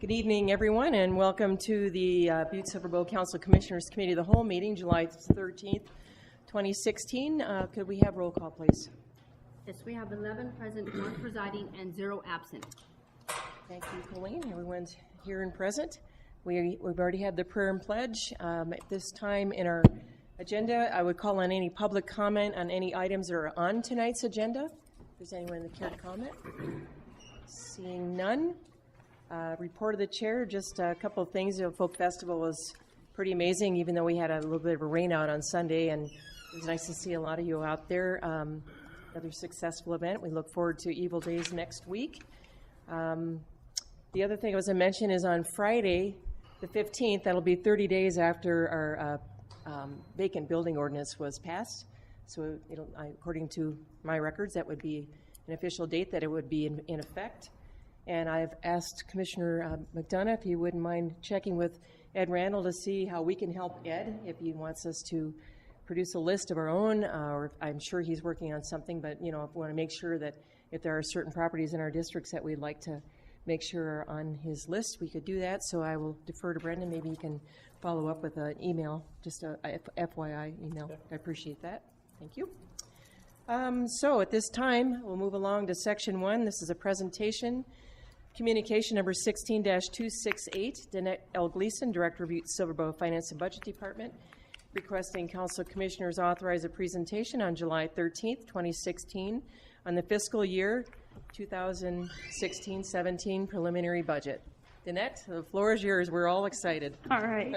Good evening, everyone, and welcome to the Butte-Silver Council Commissioners Committee of the Whole meeting, July 13th, 2016. Could we have roll call, please? Yes, we have 11 present, 1 presiding, and 0 absent. Thank you, Colleen. Everyone's here and present. We've already had the prayer and pledge. At this time in our agenda, I would call on any public comment on any items that are on tonight's agenda. If there's anyone that care to comment. Seeing none. Report of the chair, just a couple of things. The Folk Festival was pretty amazing, even though we had a little bit of a rain out on Sunday, and it was nice to see a lot of you out there. Another successful event. We look forward to Evil Days next week. The other thing I was going to mention is on Friday, the 15th, that'll be 30 days after our vacant building ordinance was passed. So according to my records, that would be an official date that it would be in effect. And I've asked Commissioner McDonough if he wouldn't mind checking with Ed Randall to see how we can help Ed if he wants us to produce a list of our own, or I'm sure he's working on something, but if we want to make sure that if there are certain properties in our districts that we'd like to make sure are on his list, we could do that. So I will defer to Brendan. Maybe he can follow up with an email, just a FYI email. I appreciate that. Thank you. So at this time, we'll move along to Section 1. This is a presentation. Communication number 16-268, Danette L. Gleason, Director of Butte-Silver Finance and Budget Department, requesting Council Commissioners authorize a presentation on July 13th, 2016 on the fiscal year 2016-17 preliminary budget. Danette, the floor is yours. We're all excited. All right.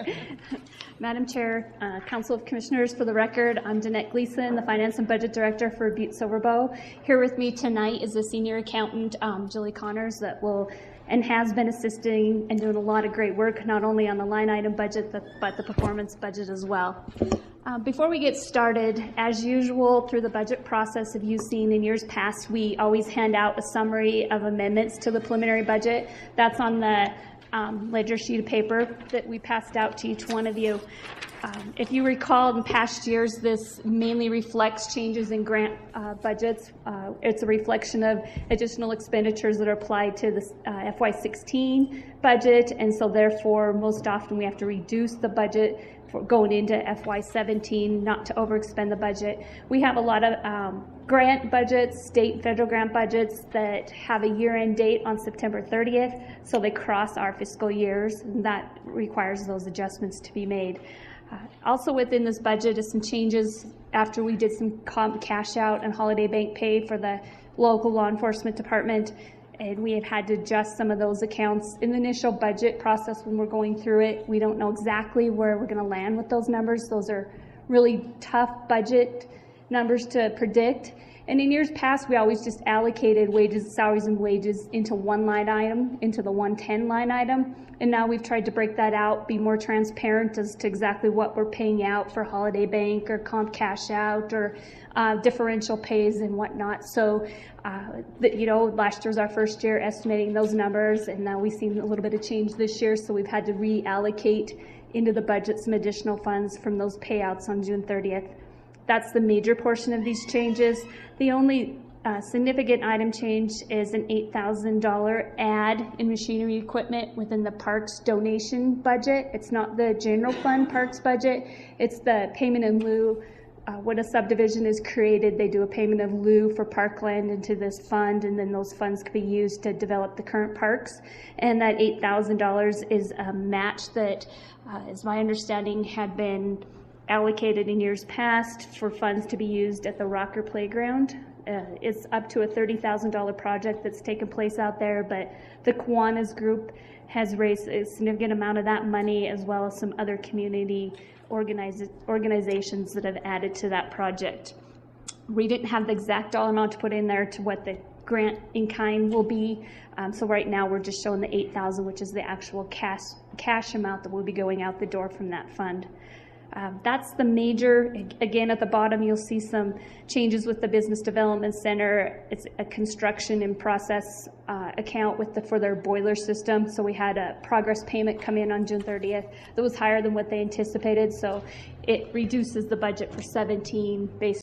Madam Chair, Council of Commissioners, for the record, I'm Danette Gleason, the Finance and Budget Director for Butte-Silver. Here with me tonight is the Senior Accountant, Julie Connors, that will and has been assisting and doing a lot of great work, not only on the line item budget, but the performance budget as well. Before we get started, as usual, through the budget process, if you've seen in years past, we always hand out a summary of amendments to the preliminary budget. That's on the ledger sheet of paper that we passed out to each one of you. If you recall, in past years, this mainly reflects changes in grant budgets. It's a reflection of additional expenditures that are applied to the FY16 budget, and so therefore, most often we have to reduce the budget for going into FY17, not to overexpend the budget. We have a lot of grant budgets, state and federal grant budgets that have a year-end date on September 30th, so they cross our fiscal years, and that requires those adjustments to be made. Also within this budget is some changes after we did some cash out and holiday bank pay for the local law enforcement department, and we have had to adjust some of those accounts. In the initial budget process when we're going through it, we don't know exactly where we're going to land with those numbers. Those are really tough budget numbers to predict. And in years past, we always just allocated wages, salaries and wages into one line item, into the 110 line item. And now we've tried to break that out, be more transparent as to exactly what we're paying out for holiday bank or comp cash out or differential pays and whatnot. So, last year was our first year estimating those numbers, and now we've seen a little bit of change this year. So we've had to reallocate into the budget some additional funds from those payouts on June 30th. That's the major portion of these changes. The only significant item change is an $8,000 add in machinery equipment within the parks donation budget. It's not the general fund parks budget. It's the payment in lieu. When a subdivision is created, they do a payment of lieu for parkland into this fund, and then those funds can be used to develop the current parks. And that $8,000 is a match that, is my understanding, had been allocated in years past for funds to be used at the Rocker Playground. It's up to a $30,000 project that's taken place out there, but the Kiwanis group has raised a significant amount of that money, as well as some other community organizations that have added to that project. We didn't have the exact dollar amount to put in there to what the grant in kind will be, so right now we're just showing the $8,000, which is the actual cash amount that will be going out the door from that fund. That's the major. Again, at the bottom, you'll see some changes with the Business Development Center. It's a construction in process account for their boiler system. So we had a progress payment come in on June 30th that was higher than what they anticipated. So it reduces the budget for 17 based.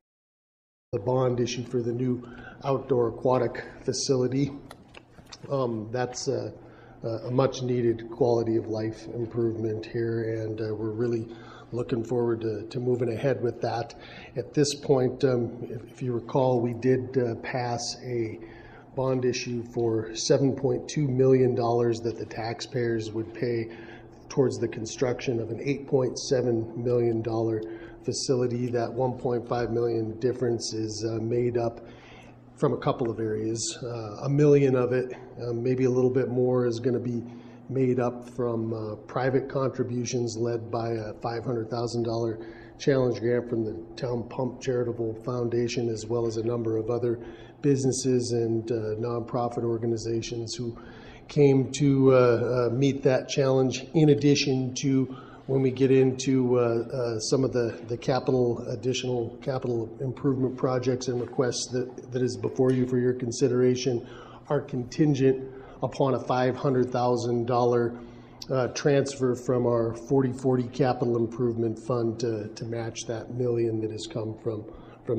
The bond issue for the new outdoor aquatic facility. That's a much needed quality of life improvement here, and we're really looking forward to moving ahead with that. At this point, if you recall, we did pass a bond issue for $7.2 million that the taxpayers would pay towards the construction of an $8.7 million facility. That $1.5 million difference is made up from a couple of areas. $1 million of it, maybe a little bit more, is going to be made up from private contributions led by a $500,000 challenge grant from the Town Pump Charitable Foundation, as well as a number of other businesses and nonprofit organizations who came to meet that challenge, in addition to when we get into some of the additional capital improvement projects and requests that is before you for your consideration, are contingent upon a $500,000 transfer from our 40/40 capital improvement fund to match that $1 million that has come from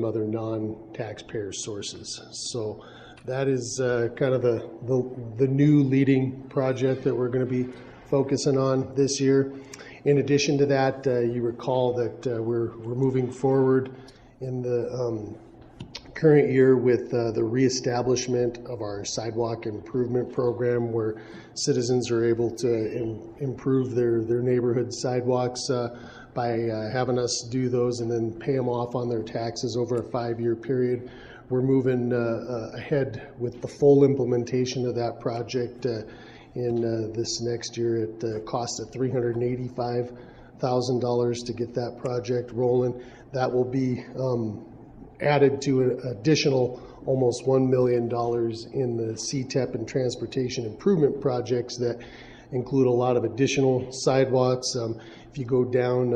other non-taxpayer sources. So that is kind of the new leading project that we're going to be focusing on this year. In addition to that, you recall that we're moving forward in the current year with the reestablishment of our sidewalk improvement program, where citizens are able to improve their neighborhood sidewalks by having us do those and then pay them off on their taxes over a 5-year period. We're moving ahead with the full implementation of that project in this next year at a cost of $385,000 to get that project rolling. That will be added to an additional almost $1 million in the CTEP and transportation improvement projects that include a lot of additional sidewalks. If you go down,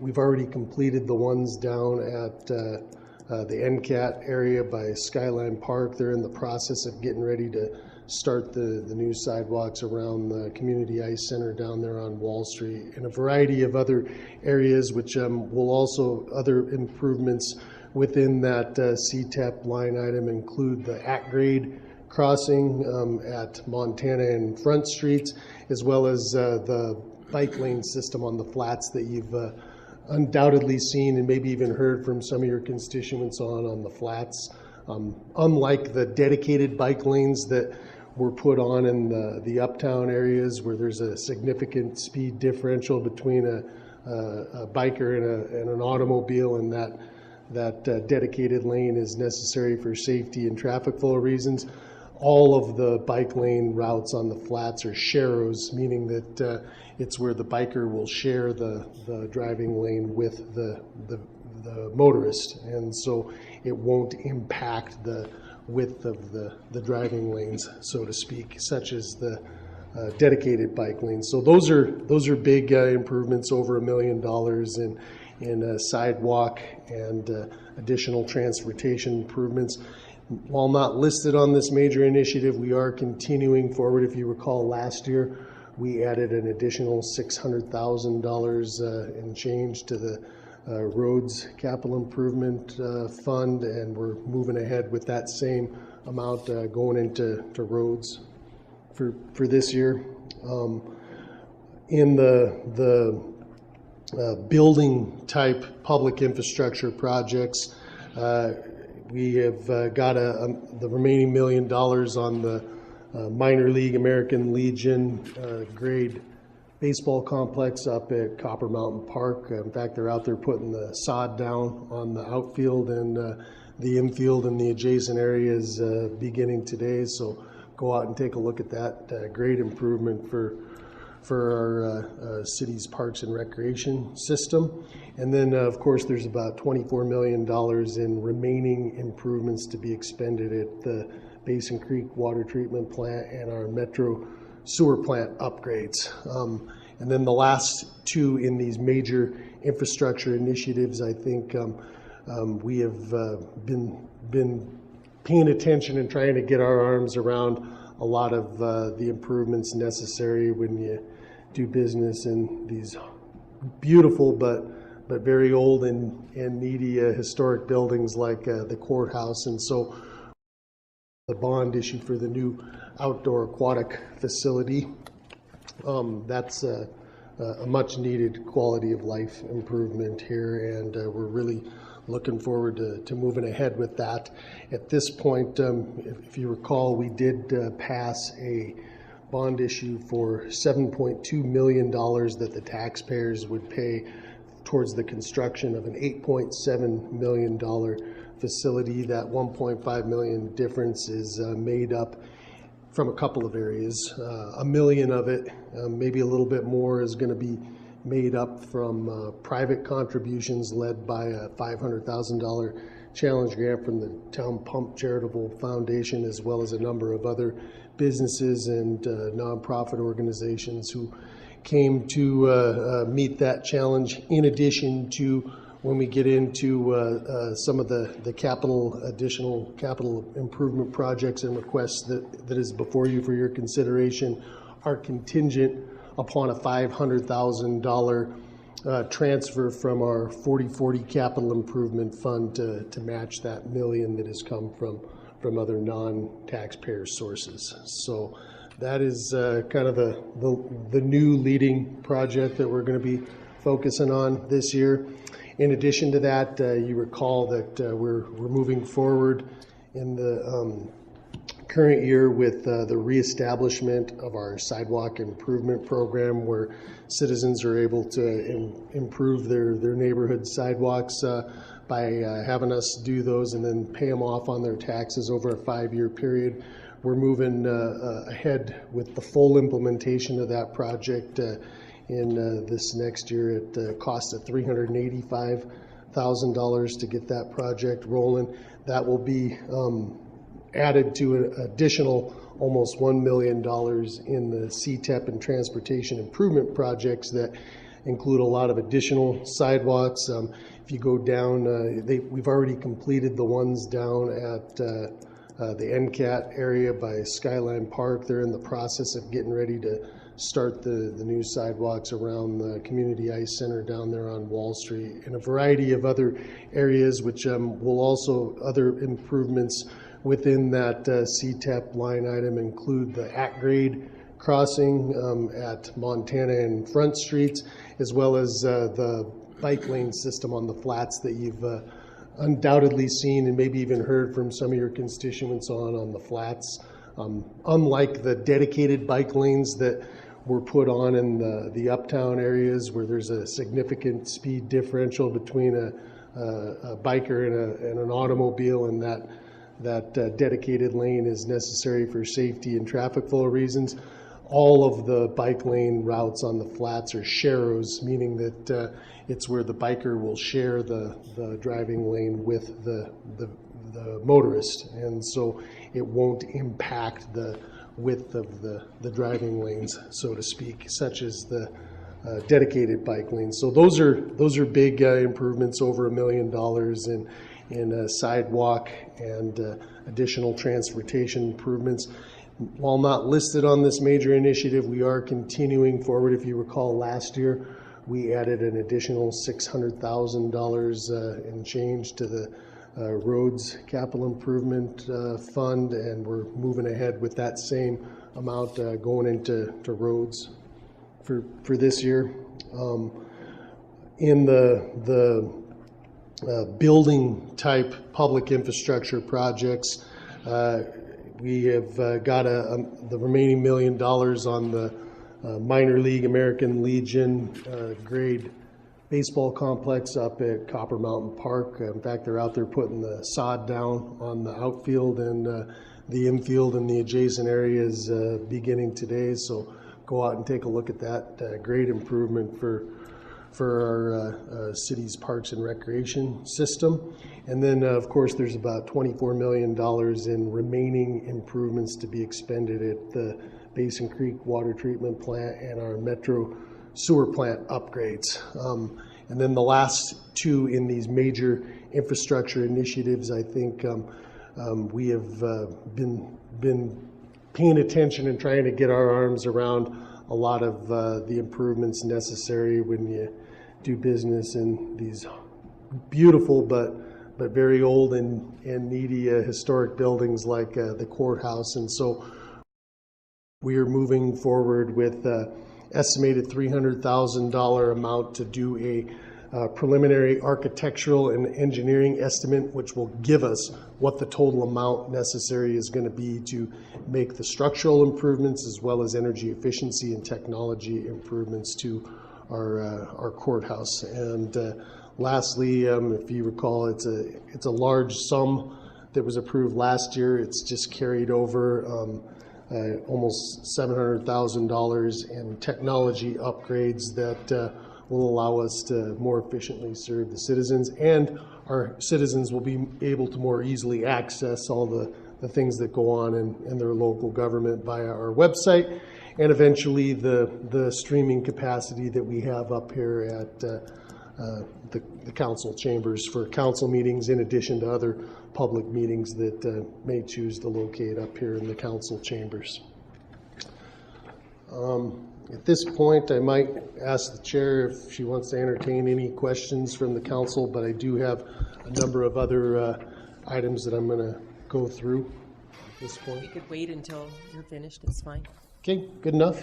we've already completed the ones down at the NCAT area by Skyline Park. They're in the process of getting ready to start the new sidewalks around the Community Ice Center down there on Wall Street, and a variety of other areas, which will also, other improvements within that CTEP line item include the at-grade crossing at Montana and Front Streets, as well as the bike lane system on the flats that you've undoubtedly seen and maybe even heard from some of your constituents on the flats. Unlike the dedicated bike lanes that were put on in the uptown areas, where there's a significant speed differential between a biker and an automobile, and that dedicated lane is necessary for safety and traffic flow reasons. All of the bike lane routes on the flats are sharrows, meaning that it's where the biker will share the driving lane with the motorist, and so it won't impact the width of the driving lanes, so to speak, such as the dedicated bike lanes. So those are big improvements, over $1 million in sidewalk and additional transportation improvements. While not listed on this major initiative, we are continuing forward. If you recall, last year we added an additional $600,000 in change to the roads capital improvement fund, and we're moving ahead with that same amount going into roads for this year. In the building type public infrastructure projects, we have got the remaining $1 million on the minor league American Legion grade baseball complex up at Copper Mountain Park. In fact, they're out there putting the sod down on the outfield, and the infield and the adjacent areas beginning today. So go out and take a look at that. Great improvement for our city's parks and recreation system. And then, of course, there's about $24 million in remaining improvements to be expended at the Basin Creek Water Treatment Plant and our Metro Sewer Plant upgrades. And then the last two in these major infrastructure initiatives. I think we have been paying attention and trying to get our arms around a lot of the improvements necessary when you do business in these beautiful but very old and needy historic buildings like the courthouse. And so the bond issue for the new outdoor aquatic facility, that's a much needed quality of life improvement here, and we're really looking forward to moving ahead with that. At this point, if you recall, we did pass a bond issue for $7.2 million that the taxpayers would pay towards the construction of an $8.7 million facility. That $1.5 million difference is made up from a couple of areas. $1 million of it, maybe a little bit more, is going to be made up from private contributions led by a $500,000 challenge grant from the Town Pump Charitable Foundation, as well as a number of other businesses and nonprofit organizations who came to meet that challenge, in addition to, when we get into some of the additional capital improvement projects and requests that is before you for your consideration, are contingent upon a $500,000 transfer from our 40/40 capital improvement fund to match that $1 million that has come from other non-taxpayer sources. So that is kind of the new leading project that we're going to be focusing on this year. In addition to that, you recall that we're moving forward in the current year with the reestablishment of our sidewalk improvement program, where citizens are able to improve their neighborhood sidewalks by having us do those and then pay them off on their taxes over a 5-year period. We're moving ahead with the full implementation of that project in this next year at a cost of $385,000 to get that project rolling. That will be added to an additional almost $1 million in the CTEP and transportation improvement projects that include a lot of additional sidewalks. If you go down, we've already completed the ones down at the NCAT area by Skyline Park. They're in the process of getting ready to start the new sidewalks around the Community Ice Center down there on Wall Street, and a variety of other areas, which will also, other improvements within that CTEP line item include the at-grade crossing at Montana and Front Streets, as well as the bike lane system on the flats that you've undoubtedly seen and maybe even heard from some of your constituents on the flats. Unlike the dedicated bike lanes that were put on in the uptown areas, where there's a significant speed differential between a biker and an automobile, and that dedicated lane is necessary for safety and traffic flow reasons. All of the bike lane routes on the flats are sharrows, meaning that it's where the biker will share the driving lane with the motorist, and so it won't impact the width of the driving lanes, so to speak, such as the dedicated bike lanes. So those are big improvements, over $1 million in sidewalk and additional transportation improvements. While not listed on this major initiative, we are continuing forward. If you recall, last year we added an additional $600,000 in change to the roads capital improvement fund, and we're moving ahead with that same amount going into roads for this year. In the building type public infrastructure projects, we have got the remaining $1 million on the minor league American Legion grade baseball complex up at Copper Mountain Park. In fact, they're out there putting the sod down on the outfield, and the infield and the adjacent areas beginning today. So go out and take a look at that. Great improvement for our city's parks and recreation system. And then, of course, there's about $24 million in remaining improvements to be expended at the Basin Creek Water Treatment Plant and our Metro Sewer Plant upgrades. And then the last two in these major infrastructure initiatives, I think we have been paying attention and trying to get our arms around a lot of the improvements necessary when you do business in these beautiful but very old and needy historic buildings like the courthouse. And so we are moving forward with estimated $300,000 amount to do a preliminary architectural and engineering estimate, which will give us what the total amount necessary is going to be to make the structural improvements as well as energy efficiency and technology improvements to our courthouse. And lastly, if you recall, it's a large sum that was approved last year. It's just carried over almost $700,000 in technology upgrades that will allow us to more efficiently serve the citizens, and our citizens will be able to more easily access all the things that go on in their local government via our website, and eventually the streaming capacity that we have up here at the council chambers for council meetings, in addition to other public meetings that may choose to locate up here in the council chambers. At this point, I might ask the chair if she wants to entertain any questions from the council, but I do have a number of other items that I'm going to go through at this point. We could wait until you're finished, it's fine. Okay, good enough.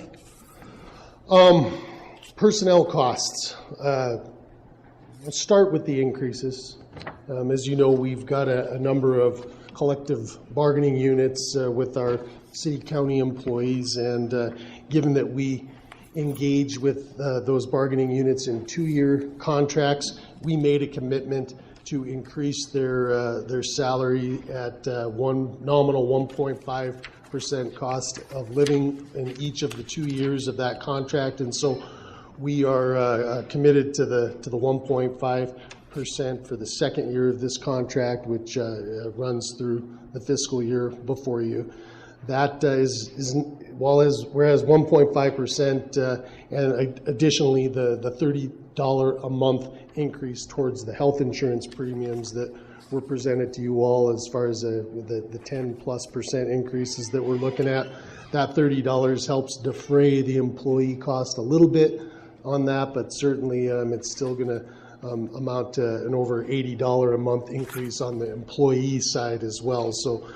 Personnel costs. Let's start with the increases. As you know, we've got a number of collective bargaining units with our city-county employees, and given that we engage with those bargaining units in 2-year contracts, we made a commitment to increase their salary at one nominal 1.5% cost of living in each of the 2 years of that contract. And so we are committed to the 1.5% for the second year of this contract, which runs through the fiscal year before you. That whereas 1.5% and additionally the $30 a month increase towards the health insurance premiums that were presented to you all as far as the 10+% increases that we're looking at. That $30 helps defray the employee cost a little bit on that, but certainly it's still going to amount to an over $80 a month increase on the employee side as well. So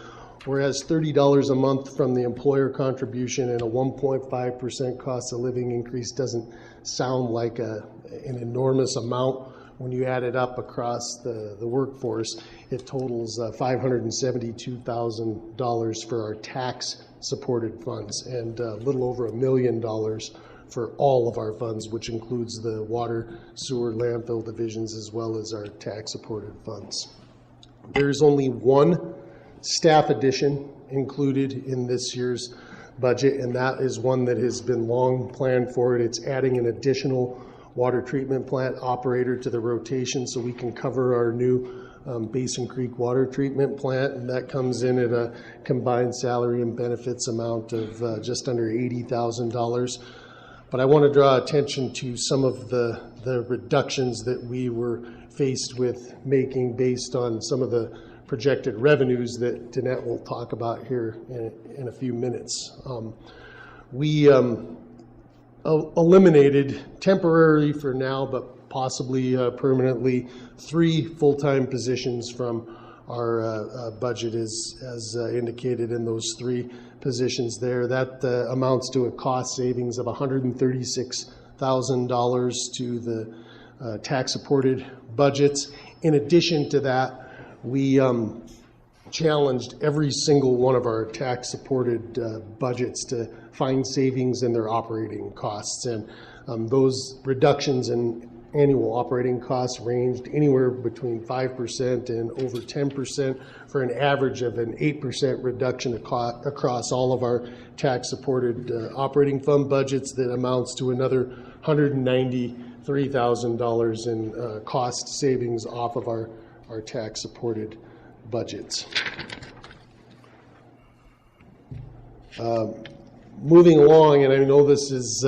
whereas $30 a month from the employer contribution and a 1.5% cost of living increase doesn't sound like an enormous amount, when you add it up across the workforce, it totals $572,000 for our tax-supported funds, and a little over $1 million for all of our funds, which includes the water, sewer, landfill divisions, as well as our tax-supported funds. There's only one staff addition included in this year's budget, and that is one that has been long planned for. It's adding an additional water treatment plant operator to the rotation so we can cover our new Basin Creek water treatment plant, and that comes in at a combined salary and benefits amount of just under $80,000. But I want to draw attention to some of the reductions that we were faced with making based on some of the projected revenues that Danette will talk about here in a few minutes. We eliminated temporarily for now, but possibly permanently, 3 full-time positions from our budget as indicated in those 3 positions there. That amounts to a cost savings of $136,000 to the tax-supported budgets. In addition to that, we challenged every single one of our tax-supported budgets to find savings in their operating costs. And those reductions in annual operating costs ranged anywhere between 5% and over 10%, for an average of an 8% reduction across all of our tax-supported operating fund budgets. That amounts to another $193,000 in cost savings off of our tax-supported budgets. Moving along, and I know this is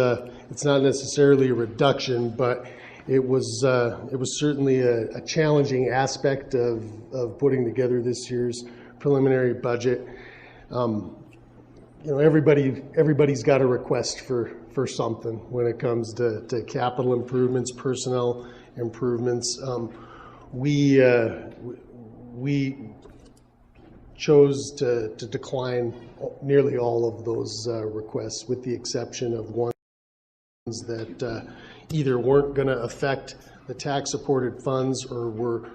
it's not necessarily a reduction, but It was certainly a challenging aspect of putting together this year's preliminary budget. Everybody's got a request for something when it comes to capital improvements, personnel improvements. We chose to decline nearly all of those requests, with the exception of ones that either weren't going to affect the tax-supported funds or were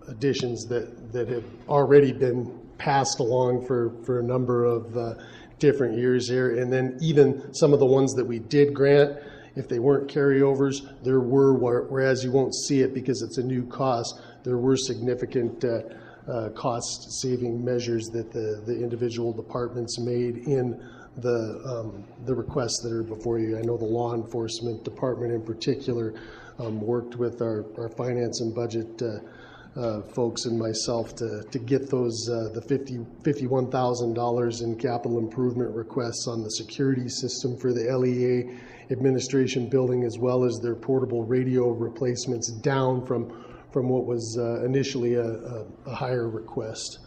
additions that had already been passed along for a number of different years here. And then even some of the ones that we did grant, if they weren't carryovers, there were, whereas you won't see it because it's a new cost, there were significant cost-saving measures that the individual departments made in the requests that are before you. I know the law enforcement department in particular worked with our finance and budget folks and myself to get those the $51,000 in capital improvement requests on the security system for the LEA administration building, as well as their portable radio replacements, down from what was initially a higher request.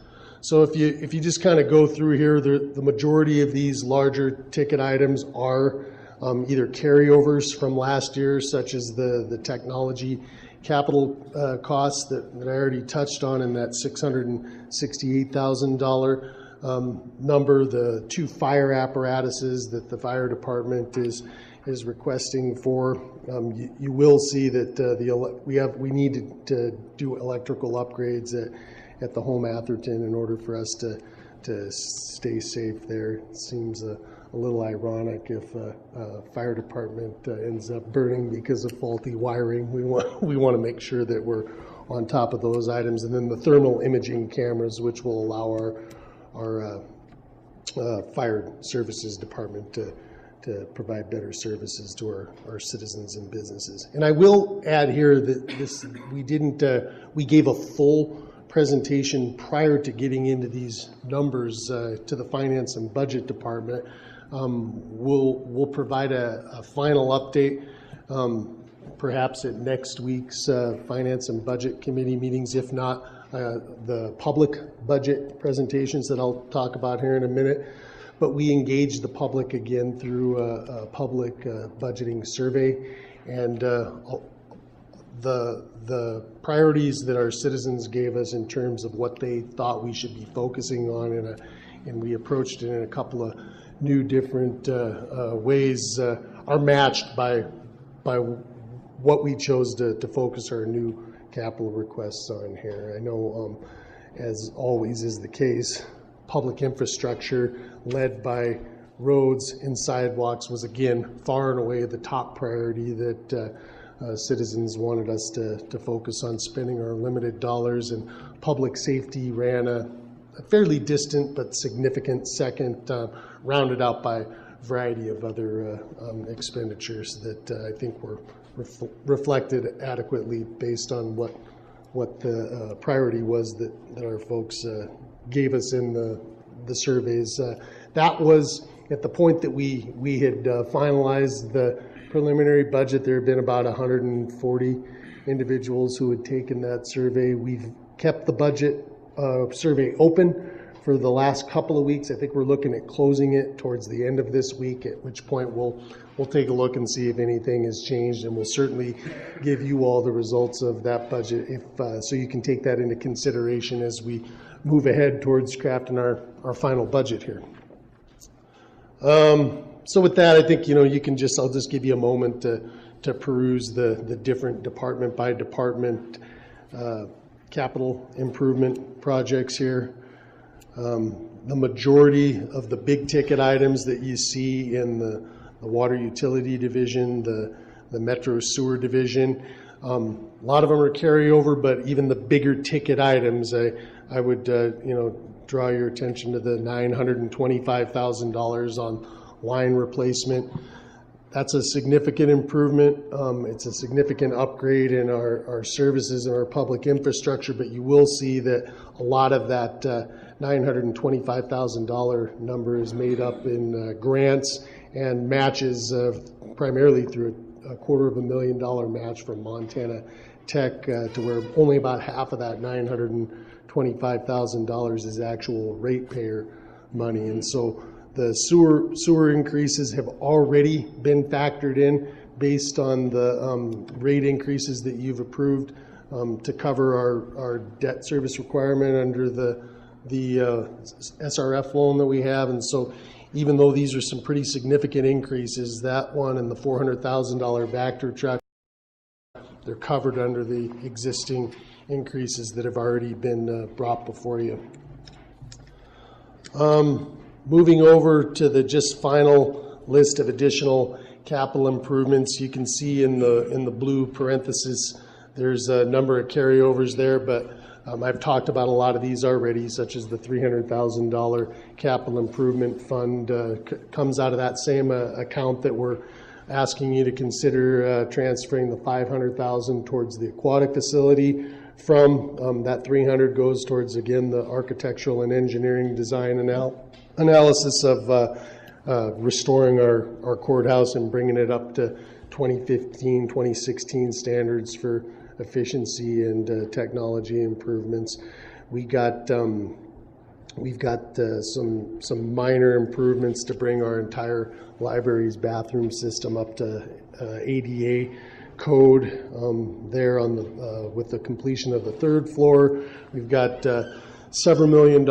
So if you just kind of go through here, the majority of these larger ticket items are either carryovers from last year, such as the technology capital costs that I already touched on in that $668,000 number, the 2 fire apparatuses that the fire department is requesting for. You will see that we needed to do electrical upgrades at the home Atherton in order for us to stay safe there. It seems a little ironic if a fire department ends up burning because of faulty wiring. We want to make sure that we're on top of those items. And then the thermal imaging cameras, which will allow our fire services department to provide better services to our citizens and businesses. And I will add here that we gave a full presentation prior to getting into these numbers to the finance and budget department. We'll provide a final update perhaps at next week's finance and budget committee meetings, if not the public budget presentations that I'll talk about here in a minute. But we engaged the public again through a public budgeting survey, and the priorities that our citizens gave us in terms of what they thought we should be focusing on, and we approached it in a couple of new different ways, are matched by what we chose to focus our new capital requests on here. I know, as always is the case, public infrastructure led by roads and sidewalks was again far and away the top priority that citizens wanted us to focus on spending our limited dollars, and public safety ran a fairly distant but significant second, rounded out by a variety of other expenditures that I think were reflected adequately based on what the priority was that our folks gave us in the surveys. That was at the point that we had finalized the preliminary budget. There had been about 140 individuals who had taken that survey. We've kept the budget survey open for the last couple of weeks. I think we're looking at closing it towards the end of this week, at which point we'll take a look and see if anything has changed, and we'll certainly give you all the results of that budget so you can take that into consideration as we move ahead towards crafting our final budget here. So with that, I think I'll just give you a moment to peruse the different department by department capital improvement projects here. The majority of the big ticket items that you see in the water utility division, the metro sewer division, a lot of them are carryover, but even the bigger ticket items, I would draw your attention to the $925,000 on line replacement. That's a significant improvement. It's a significant upgrade in our services and our public infrastructure, but you will see that a lot of that $925,000 number is made up in grants and matches primarily through $250,000 match from Montana Tech to where only about half of that $925,000 is actual ratepayer money. And so the sewer increases have already been factored in based on the rate increases that you've approved to cover our debt service requirement under the SRF loan that we have. And so even though these are some pretty significant increases, that one and the $400,000 Vector truck, they're covered under the existing increases that have already been brought before you. Moving over to the just final list of additional capital improvements, you can see in the blue parenthesis, there's a number of carryovers there, but I've talked about a lot of these already, such as the $300,000 capital improvement fund comes out of that same account that we're asking you to consider transferring the $500,000 towards the aquatic facility from. That $300,000 goes towards, again, the architectural and engineering design analysis of restoring our courthouse and bringing it up to 2015, 2016 standards for efficiency and technology improvements. We've got some minor improvements to bring our entire library's bathroom system up to ADA code there on the with the completion of the third floor. We've got several $1 million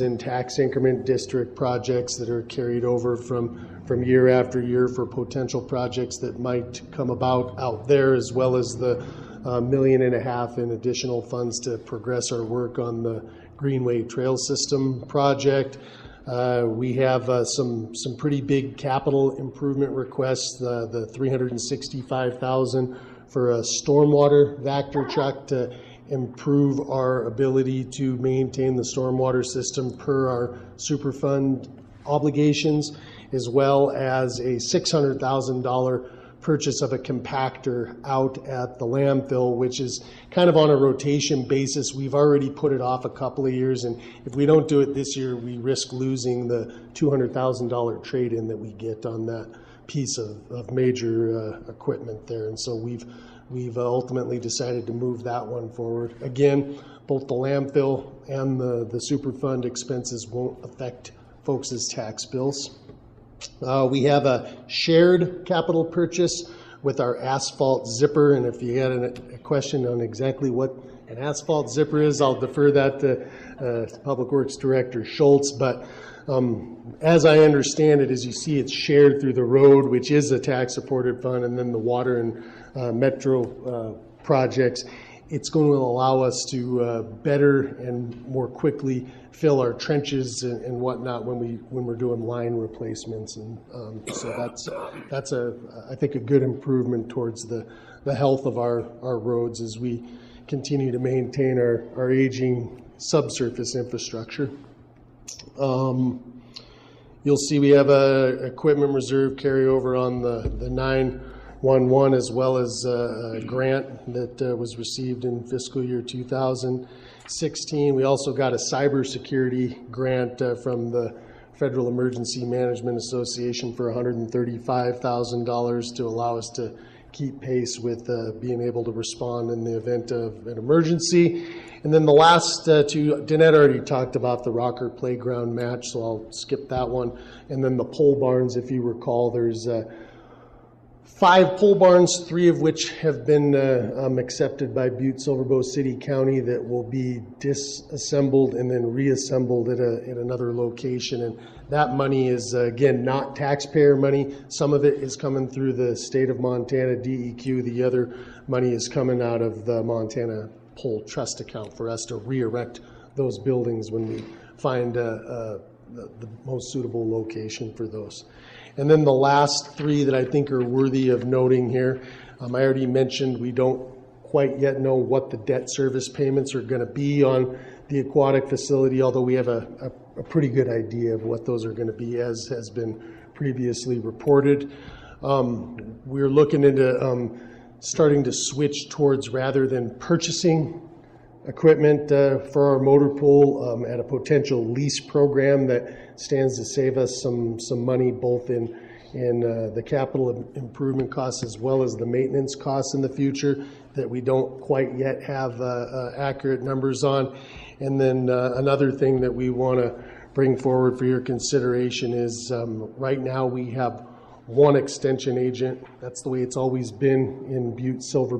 in tax increment district projects that are carried over from year after year for potential projects that might come about out there, as well as the $1.5 million in additional funds to progress our work on the Greenway Trail System project. We have some pretty big capital improvement requests, the $365,000 for a stormwater Vector truck to improve our ability to maintain the stormwater system per our Superfund obligations, as well as a $600,000 purchase of a compactor out at the landfill, which is kind of on a rotation basis. We've already put it off a couple of years, and if we don't do it this year, we risk losing the $200,000 trade-in that we get on that piece of major equipment there. And so we've ultimately decided to move that one forward. Again, both the landfill and the Superfund expenses won't affect folks' tax bills. We have a shared capital purchase with our asphalt zipper, and if you had a question on exactly what an asphalt zipper is, I'll defer that to Public Works Director Schultz. But as I understand it, as you see, it's shared through the road, which is a tax-supported fund, and then the water and metro projects. It's going to allow us to better and more quickly fill our trenches and whatnot when we're doing line replacements, and so that's I think a good improvement towards the health of our roads as we continue to maintain our aging subsurface infrastructure. You'll see we have a equipment reserve carryover on the 911, as well as a grant that was received in fiscal year 2016. We also got a cybersecurity grant from the Federal Emergency Management Association for $135,000 to allow us to keep pace with being able to respond in the event of an emergency. And then the last two, Danette already talked about the Rocker Playground match, so I'll skip that one. And then the pole barns, if you recall, there's 5 pole barns, 3 of which have been accepted by Butte-Silver City County that will be disassembled and then reassembled at another location. And that money is, again, not taxpayer money. Some of it is coming through the state of Montana DEQ. The other money is coming out of the Montana Pole Trust account for us to re-erect those buildings when we find the most suitable location for those. And then the last 3 that I think are worthy of noting here, I already mentioned we don't quite yet know what the debt service payments are going to be on the aquatic facility, although we have a pretty good idea of what those are going to be, as has been previously reported. We're looking into starting to switch towards, rather than purchasing equipment for our motor pool, at a potential lease program that stands to save us some money, both in in the capital improvement costs as well as the maintenance costs in the future that we don't quite yet have accurate numbers on. And then another thing that we want to bring forward for your consideration is right now we have one extension agent. That's the way it's always been in Butte-Silver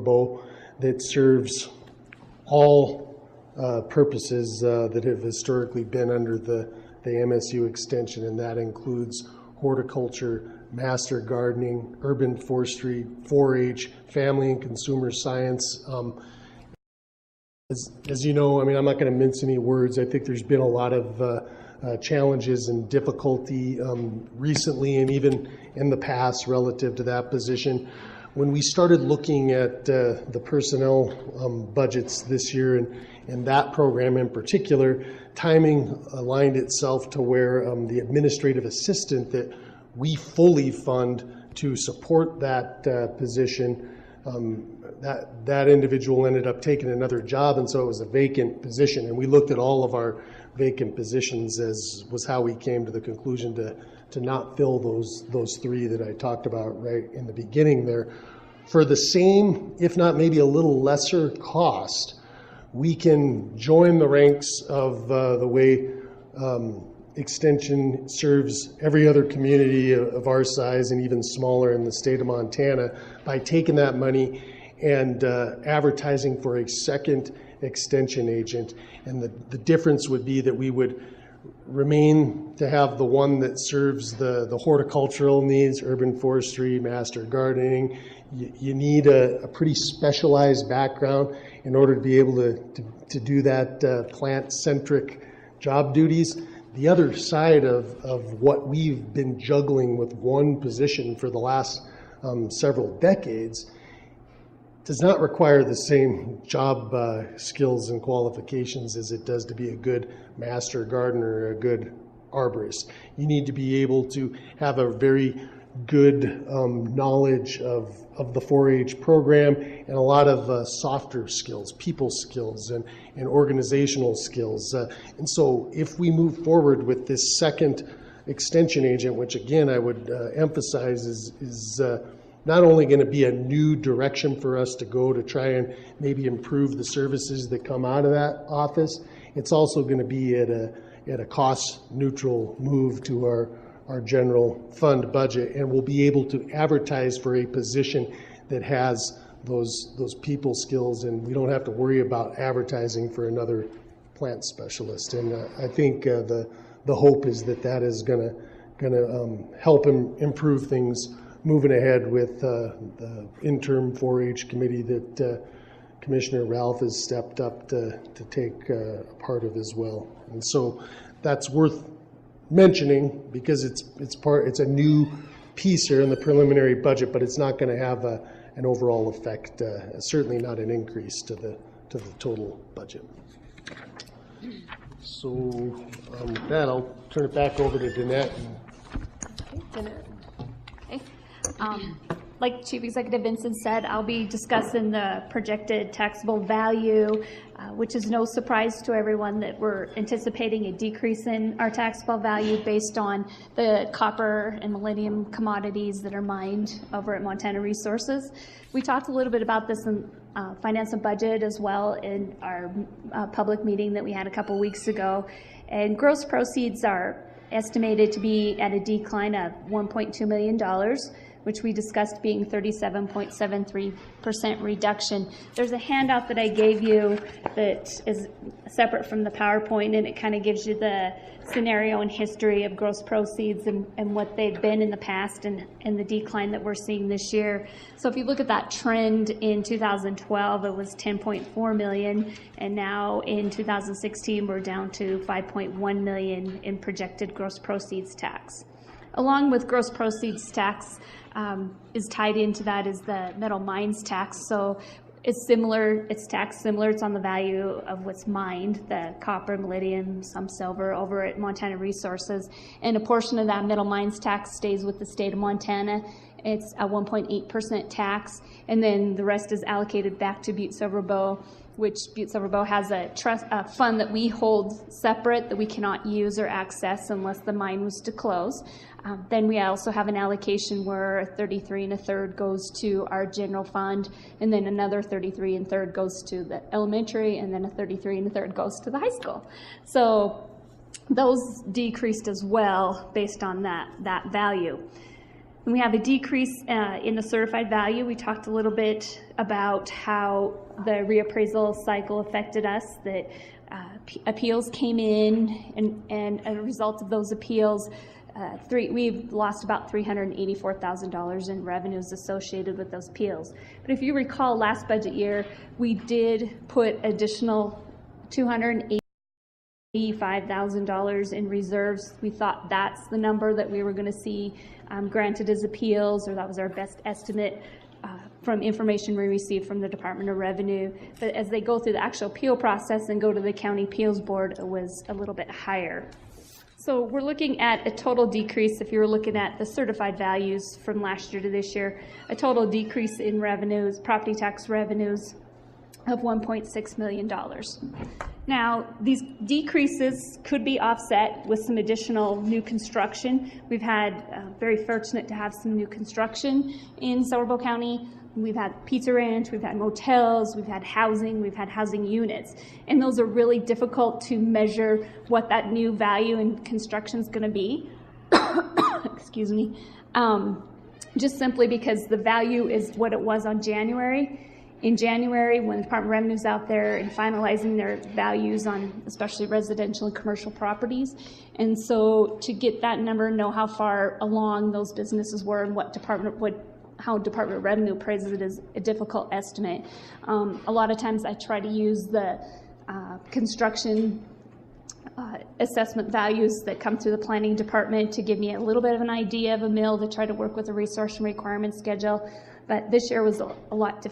that serves all purposes that have historically been under the MSU extension, and that includes horticulture, master gardening, urban forestry, 4-H, family and consumer science. As you know, I mean, I'm not going to mince any words. I think there's been a lot of challenges and difficulty recently and even in the past relative to that position. When we started looking at the personnel budgets this year and that program in particular, timing aligned itself to where the administrative assistant that we fully fund to support that position, that individual ended up taking another job, and so it was a vacant position. And we looked at all of our vacant positions as was how we came to the conclusion to not fill those three that I talked about right in the beginning there. For the same, if not maybe a little lesser cost, we can join the ranks of the way Extension serves every other community of our size and even smaller in the state of Montana by taking that money and advertising for a second extension agent. And the difference would be that we would remain to have the one that serves the horticultural needs, urban forestry, master gardening. You need a pretty specialized background in order to be able to do that plant-centric job duties. The other side of what we've been juggling with one position for the last several decades does not require the same job skills and qualifications as it does to be a good master gardener or a good arborist. You need to be able to have a very good knowledge of the 4-H program and a lot of softer skills, people skills and organizational skills. And so if we move forward with this second extension agent, which again I would emphasize is not only going to be a new direction for us to go to try and maybe improve the services that come out of that office, it's also going to be at a cost neutral move to our general fund budget, and we'll be able to advertise for a position that has those people skills, and we don't have to worry about advertising for another plant specialist. And I think the hope is that is going to help improve things moving ahead with the interim 4-H committee that Commissioner Ralph has stepped up to take a part of as well. And so that's worth mentioning because it's a new piece here in the preliminary budget, but it's not going to have an overall effect, certainly not an increase to the total budget. So with that, I'll turn it back over to Danette. Danette. Like Chief Executive Vincent said, I'll be discussing the projected taxable value, which is no surprise to everyone that we're anticipating a decrease in our taxable value based on the copper and molybdenum commodities that are mined over at Montana Resources. We talked a little bit about this in Finance and Budget as well in our public meeting that we had a couple weeks ago. And gross proceeds are estimated to be at a decline of $1.2 million, which we discussed being 37.73% reduction. There's a handout that I gave you that is separate from the PowerPoint, and it kind of gives you the scenario and history of gross proceeds and what they've been in the past and the decline that we're seeing this year. So if you look at that trend in 2012, it was 10.4 million, and now in 2016, we're down to 5.1 million in projected gross proceeds tax. Along with gross proceeds tax, is tied into that is the metal mines tax. So it's similar, it's taxed similar, it's on the value of what's mined, the copper, molybdenum, some silver over at Montana Resources. And a portion of that metal mines tax stays with the state of Montana. It's a 1.8% tax, and then the rest is allocated back to Butte-Silver Bow, which Butte-Silver Bow has a fund that we hold separate that we cannot use or access unless the mine was to close. Then we also have an allocation where 33 1/3 goes to our general fund, and then another 33 1/3 goes to the elementary, and then a 33 1/3 goes to the high school. So those decreased as well based on that value. And we have a decrease in the certified value. We talked a little bit about how the reappraisal cycle affected us, that appeals came in, and as a result of those appeals, we've lost about $384,000 in revenues associated with those appeals. But if you recall, last budget year, we did put additional $285,000 in reserves. We thought that's the number that we were going to see granted as appeals, or that was our best estimate from information we received from the Department of Revenue. But as they go through the actual appeal process and go to the County Appeals Board, it was a little bit higher. So we're looking at a total decrease, if you were looking at the certified values from last year to this year, a total decrease in revenues, property tax revenues, of $1.6 million. Now, these decreases could be offset with some additional new construction. We've had very fortunate to have some new construction in Silver Bow County. We've had Pizza Ranch, we've had motels, we've had housing units. And those are really difficult to measure what that new value in construction is going to be. Excuse me. Just simply because the value is what it was on January. In January, when the Department of Revenue is out there and finalizing their values on especially residential and commercial properties. And so to get that number, know how far along those businesses were and how Department of Revenue appraises it is a difficult estimate. A lot of times I try to use the construction assessment values that come through the planning department to give me a little bit of an idea of a mill to try to work with the resource and requirement schedule. But this year was a lot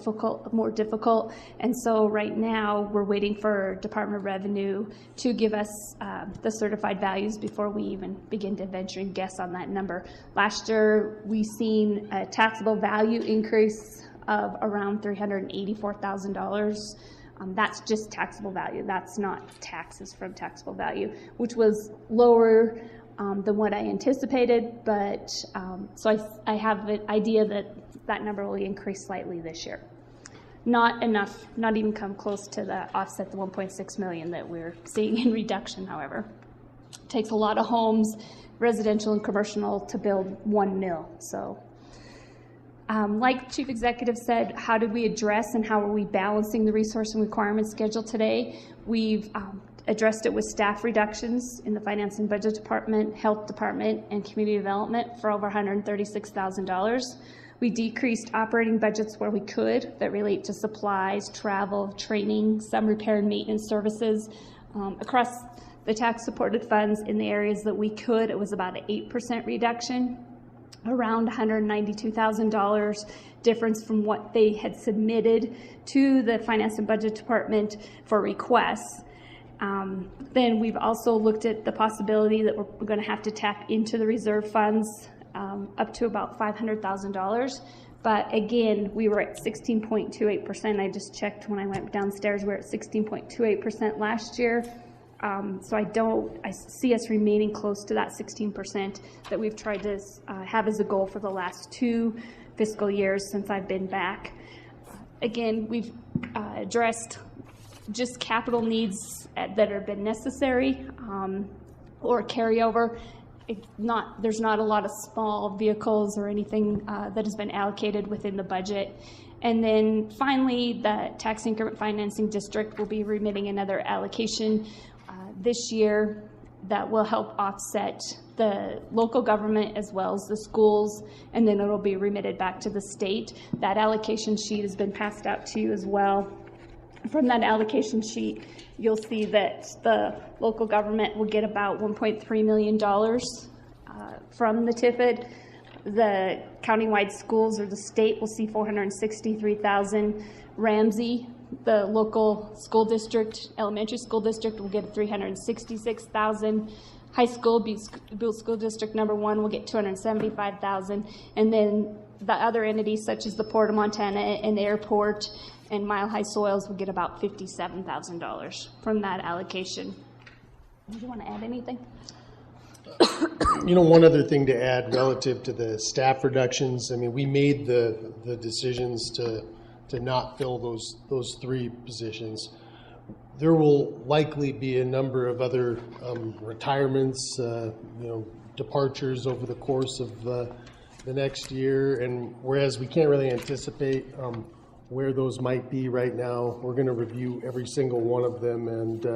more difficult, and so right now we're waiting for Department of Revenue to give us the certified values before we even begin to venture and guess on that number. Last year we seen a taxable value increase of around $384,000. That's just taxable value. That's not taxes from taxable value, which was lower than what I anticipated, but so I have an idea that number will increase slightly this year. Not enough, not even come close to the offset the 1.6 million that we're seeing in reduction, however. It takes a lot of homes, residential and commercial, to build one mill. So like Chief Executive said, how did we address and how are we balancing the resource and requirement schedule today? We've addressed it with staff reductions in the Finance and Budget Department, Health Department, and Community Development for over $136,000. We decreased operating budgets where we could that relate to supplies, travel, training, some repair and maintenance services. Across the tax-supported funds in the areas that we could, it was about an 8% reduction, around $192,000 difference from what they had submitted to the Finance and Budget Department for requests. Then we've also looked at the possibility that we're going to have to tap into the reserve funds up to about $500,000. But again, we were at 16.28%. I just checked when I went downstairs. We're at 16.28% last year. So I see us remaining close to that 16% that we've tried to have as a goal for the last 2 fiscal years since I've been back. Again, we've addressed just capital needs that have been necessary or carryover. There's not a lot of small vehicles or anything that has been allocated within the budget. And then finally, the Tax Increment Financing District will be remitting another allocation this year that will help offset the local government as well as the schools, and then it'll be remitted back to the state. That allocation sheet has been passed out to you as well. From that allocation sheet, you'll see that the local government will get about $1.3 million from the TIFID. The countywide schools or the state will see $463,000. Ramsey, the local school district, elementary school district, will get $366,000. High school, Butte School District number 1 will get $275,000, and then the other entities such as the Port of Montana and the airport and Mile High Soils will get about $57,000 from that allocation. Do you want to add anything? You know, one other thing to add relative to the staff reductions, I mean, we made the decisions to not fill those 3 positions. There will likely be a number of other retirements, departures over the course of the next year, and whereas we can't really anticipate where those might be right now, we're going to review every single one of them and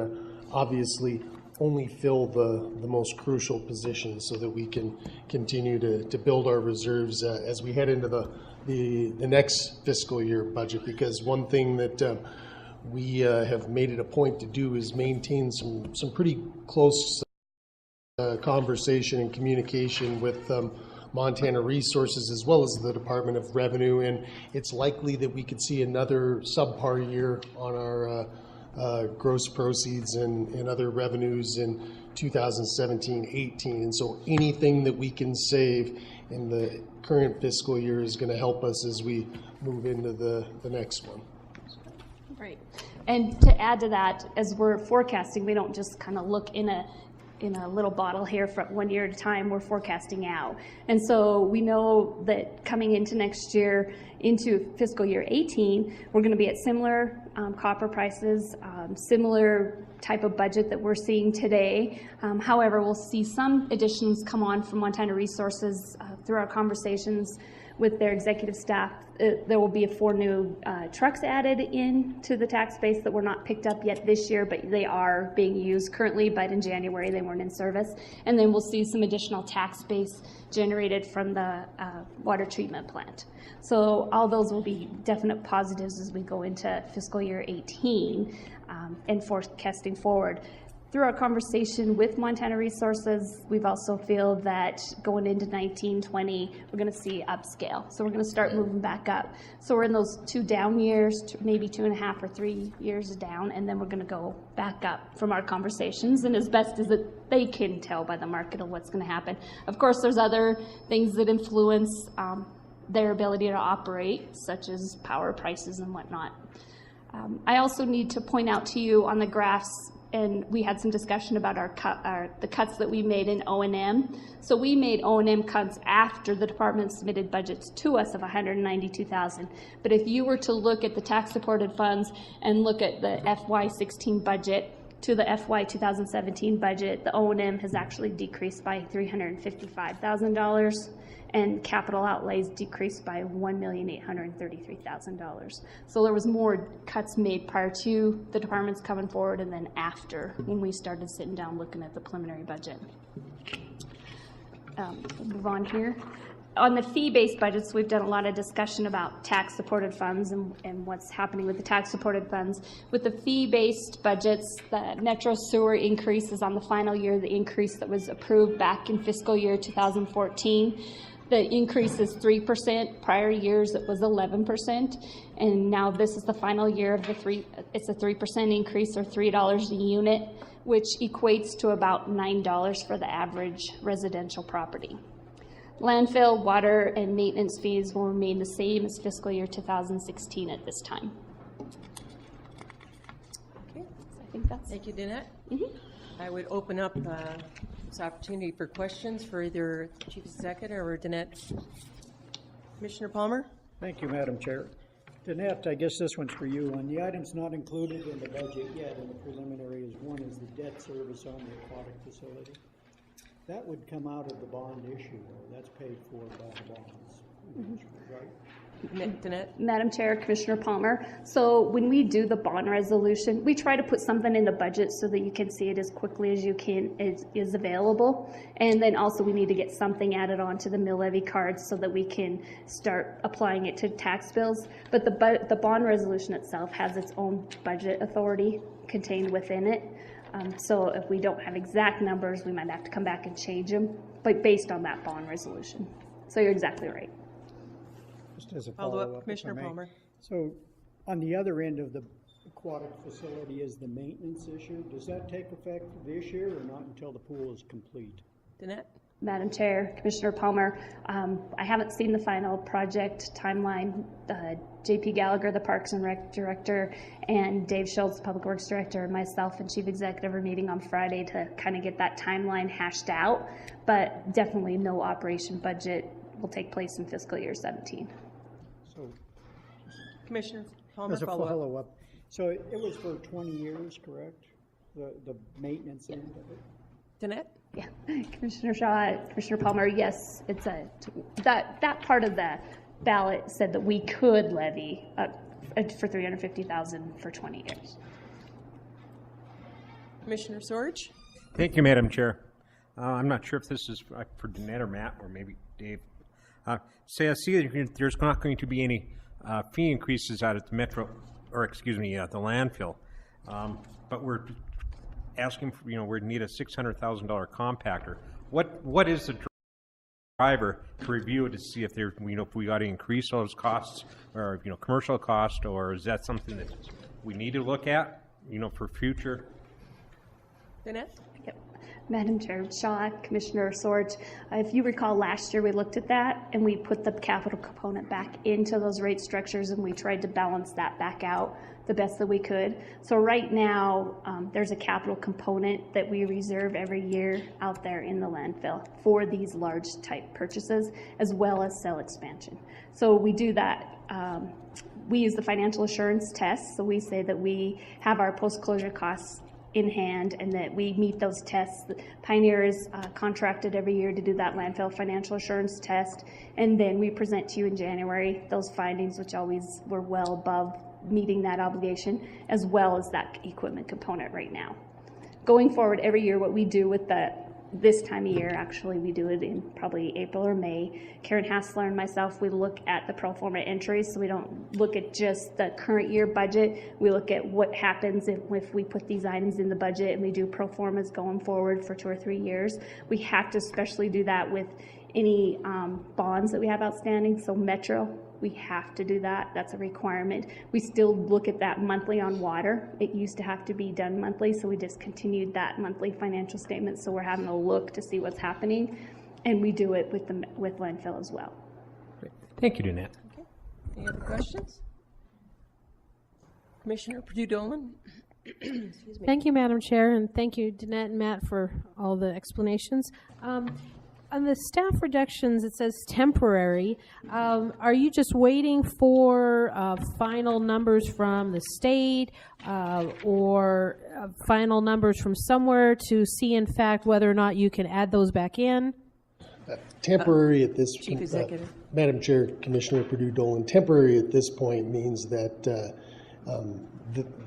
obviously only fill the most crucial positions so that we can continue to build our reserves as we head into the next fiscal year budget. Because one thing that we have made it a point to do is maintain some pretty close conversation and communication with Montana Resources as well as the Department of Revenue, and it's likely that we could see another subpar year on our gross proceeds and other revenues in 2017-18. And so anything that we can save in the current fiscal year is going to help us as we move into the next one. Right. And to add to that, as we're forecasting, we don't just kind of look in a little bottle here for 1 year at a time. We're forecasting out. And so we know that coming into next year, into fiscal year 18, we're going to be at similar copper prices, similar type of budget that we're seeing today. However, we'll see some additions come on from Montana Resources through our conversations with their executive staff. There will be 4 new trucks added into the tax base that were not picked up yet this year, but they are being used currently, but in January they weren't in service. And then we'll see some additional tax base generated from the water treatment plant. So all those will be definite positives as we go into fiscal year 18 and forecasting forward. Through our conversation with Montana Resources, we've also feel that going into 19-20, we're going to see upscale. So we're going to start moving back up. So we're in those 2 down years, maybe 2.5 or 3 years down, and then we're going to go back up from our conversations, and as best as they can tell by the market of what's going to happen. Of course, there's other things that influence their ability to operate, such as power prices and whatnot. I also need to point out to you on the graphs, and we had some discussion about the cuts that we made in O&M. So we made O&M cuts after the department submitted budgets to us of $192,000. But if you were to look at the tax-supported funds and look at the FY16 budget to the FY 2017 budget, the O&M has actually decreased by $355,000. And capital outlays decreased by $1,833,000. So there was more cuts made prior to the departments coming forward and then after when we started sitting down looking at the preliminary budget. Move on here. On the fee-based budgets, we've done a lot of discussion about tax-supported funds and what's happening with the tax-supported funds. With the fee-based budgets, the Metro Sewer increase is on the final year, the increase that was approved back in fiscal year 2014. The increase is 3%. Prior years, it was 11%. And now this is the final year of it's a 3% increase, or $3 a unit, which equates to about $9 for the average residential property. Landfill, water, and maintenance fees will remain the same as fiscal year 2016 at this time. Okay. I think that's. Thank you, Danette. I would open up this opportunity for questions for either Chief Executive or Danette. Commissioner Palmer? Thank you, Madam Chair. Danette, I guess this one's for you. On the items not included in the budget yet in the preliminary is one is the debt service on the aquatic facility. That would come out of the bond issue, though. That's paid for by the bonds, right? Danette? Madam Chair, Commissioner Palmer. So when we do the bond resolution, we try to put something in the budget so that you can see it as quickly as you can is available. And then also we need to get something added on to the mill levy cards so that we can start applying it to tax bills. But the bond resolution itself has its own budget authority contained within it. So if we don't have exact numbers, we might have to come back and change them, but based on that bond resolution. So you're exactly right. Just as a Follow-up, Commissioner Palmer. So on the other end of the aquatic facility is the maintenance issue. Does that take effect this year or not until the pool is complete? Danette? Madam Chair, Commissioner Palmer, I haven't seen the final project timeline. JP Gallagher, the Parks and Rec Director, and Dave Schultz, Public Works Director, and myself and Chief Executive are meeting on Friday to kind of get that timeline hashed out, but definitely no operation budget will take place in fiscal year 17. So, Commissioner Palmer, as a follow-up. follow-up, so it was for 20 years, correct? The maintenance end of it? Danette? Yeah, Commissioner Shaw, Commissioner Palmer, yes, it's that part of the ballot said that we could levy for $350,000 for 20 years. Commissioner Sorge? Thank you, Madam Chair. I'm not sure if this is for Danette or Matt or maybe Dave. Say, I see that there's not going to be any fee increases out at the Metro, or excuse me, the landfill. But we're asking for, we need a $600,000 compactor. What is the driver to review to see if there, if we got to increase those costs or, commercial cost, or is that something that we need to look at, for future? Danette? Yep. Madam Chair, Shaw, Commissioner Sorge, if you recall last year we looked at that and we put the capital component back into those rate structures and we tried to balance that back out the best that we could. So right now there's a capital component that we reserve every year out there in the landfill for these large type purchases as well as cell expansion. So we do that. We use the financial assurance test. So we say that we have our post-closure costs in hand and that we meet those tests. Pioneer is contracted every year to do that landfill financial assurance test, and then we present to you in January those findings, which always were well above meeting that obligation, as well as that equipment component right now. Going forward, every year what we do with this time of year, actually we do it in probably April or May, Karen Hassler and myself, we look at the pro forma entries, so we don't look at just the current year budget, we look at what happens if we put these items in the budget and we do pro formas going forward for 2 or 3 years. We have to especially do that with any bonds that we have outstanding, so Metro, we have to do that. That's a requirement. We still look at that monthly on water. It used to have to be done monthly, so we discontinued that monthly financial statement, so we're having a look to see what's happening, and we do it with landfill as well. Thank you, Danette. Okay. Any other questions? Commissioner Purdue-Dolan? Excuse me. Thank you, Madam Chair, and thank you, Danette and Matt, for all the explanations. On the staff reductions, it says temporary. Are you just waiting for final numbers from the state or final numbers from somewhere to see, in fact, whether or not you can add those back in? Temporary at this Chief Executive. Madam Chair, Commissioner Purdue-Dolan, temporary at this point means that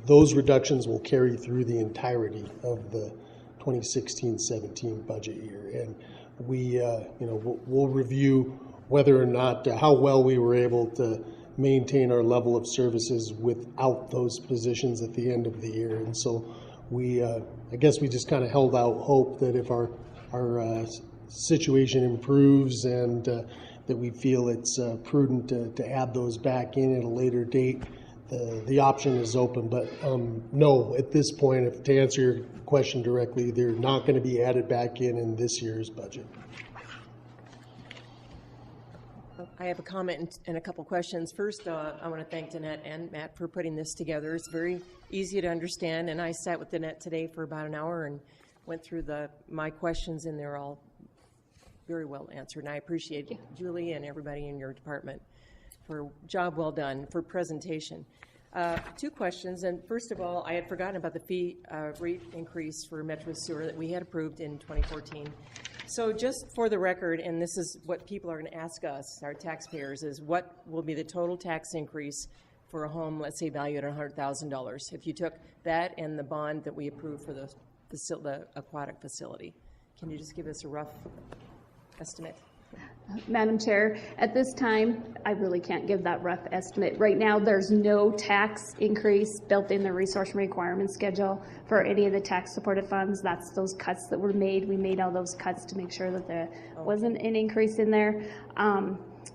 those reductions will carry through the entirety of the 2016-17 budget year. And we, we'll review whether or not, how well we were able to maintain our level of services without those positions at the end of the year. And so we, I guess we just kind of held out hope that if our situation improves and that we feel it's prudent to add those back in at a later date, the option is open. But no, at this point, to answer your question directly, they're not going to be added back in this year's budget. I have a comment and a couple questions. First, I want to thank Danette and Matt for putting this together. It's very easy to understand, and I sat with Danette today for about an hour and went through my questions, and they're all very well answered. And I appreciate Julie and everybody in your department for a job well done, for presentation. 2 questions, and first of all, I had forgotten about the fee rate increase for Metro Sewer that we had approved in 2014. So just for the record, and this is what people are going to ask us, our taxpayers, is what will be the total tax increase for a home, let's say, valued at $100,000, if you took that and the bond that we approved for the aquatic facility? Can you just give us a rough estimate? Madam Chair, at this time, I really can't give that rough estimate. Right now, there's no tax increase built in the resource requirement schedule for any of the tax supported funds. That's those cuts that were made. We made all those cuts to make sure that there wasn't an increase in there.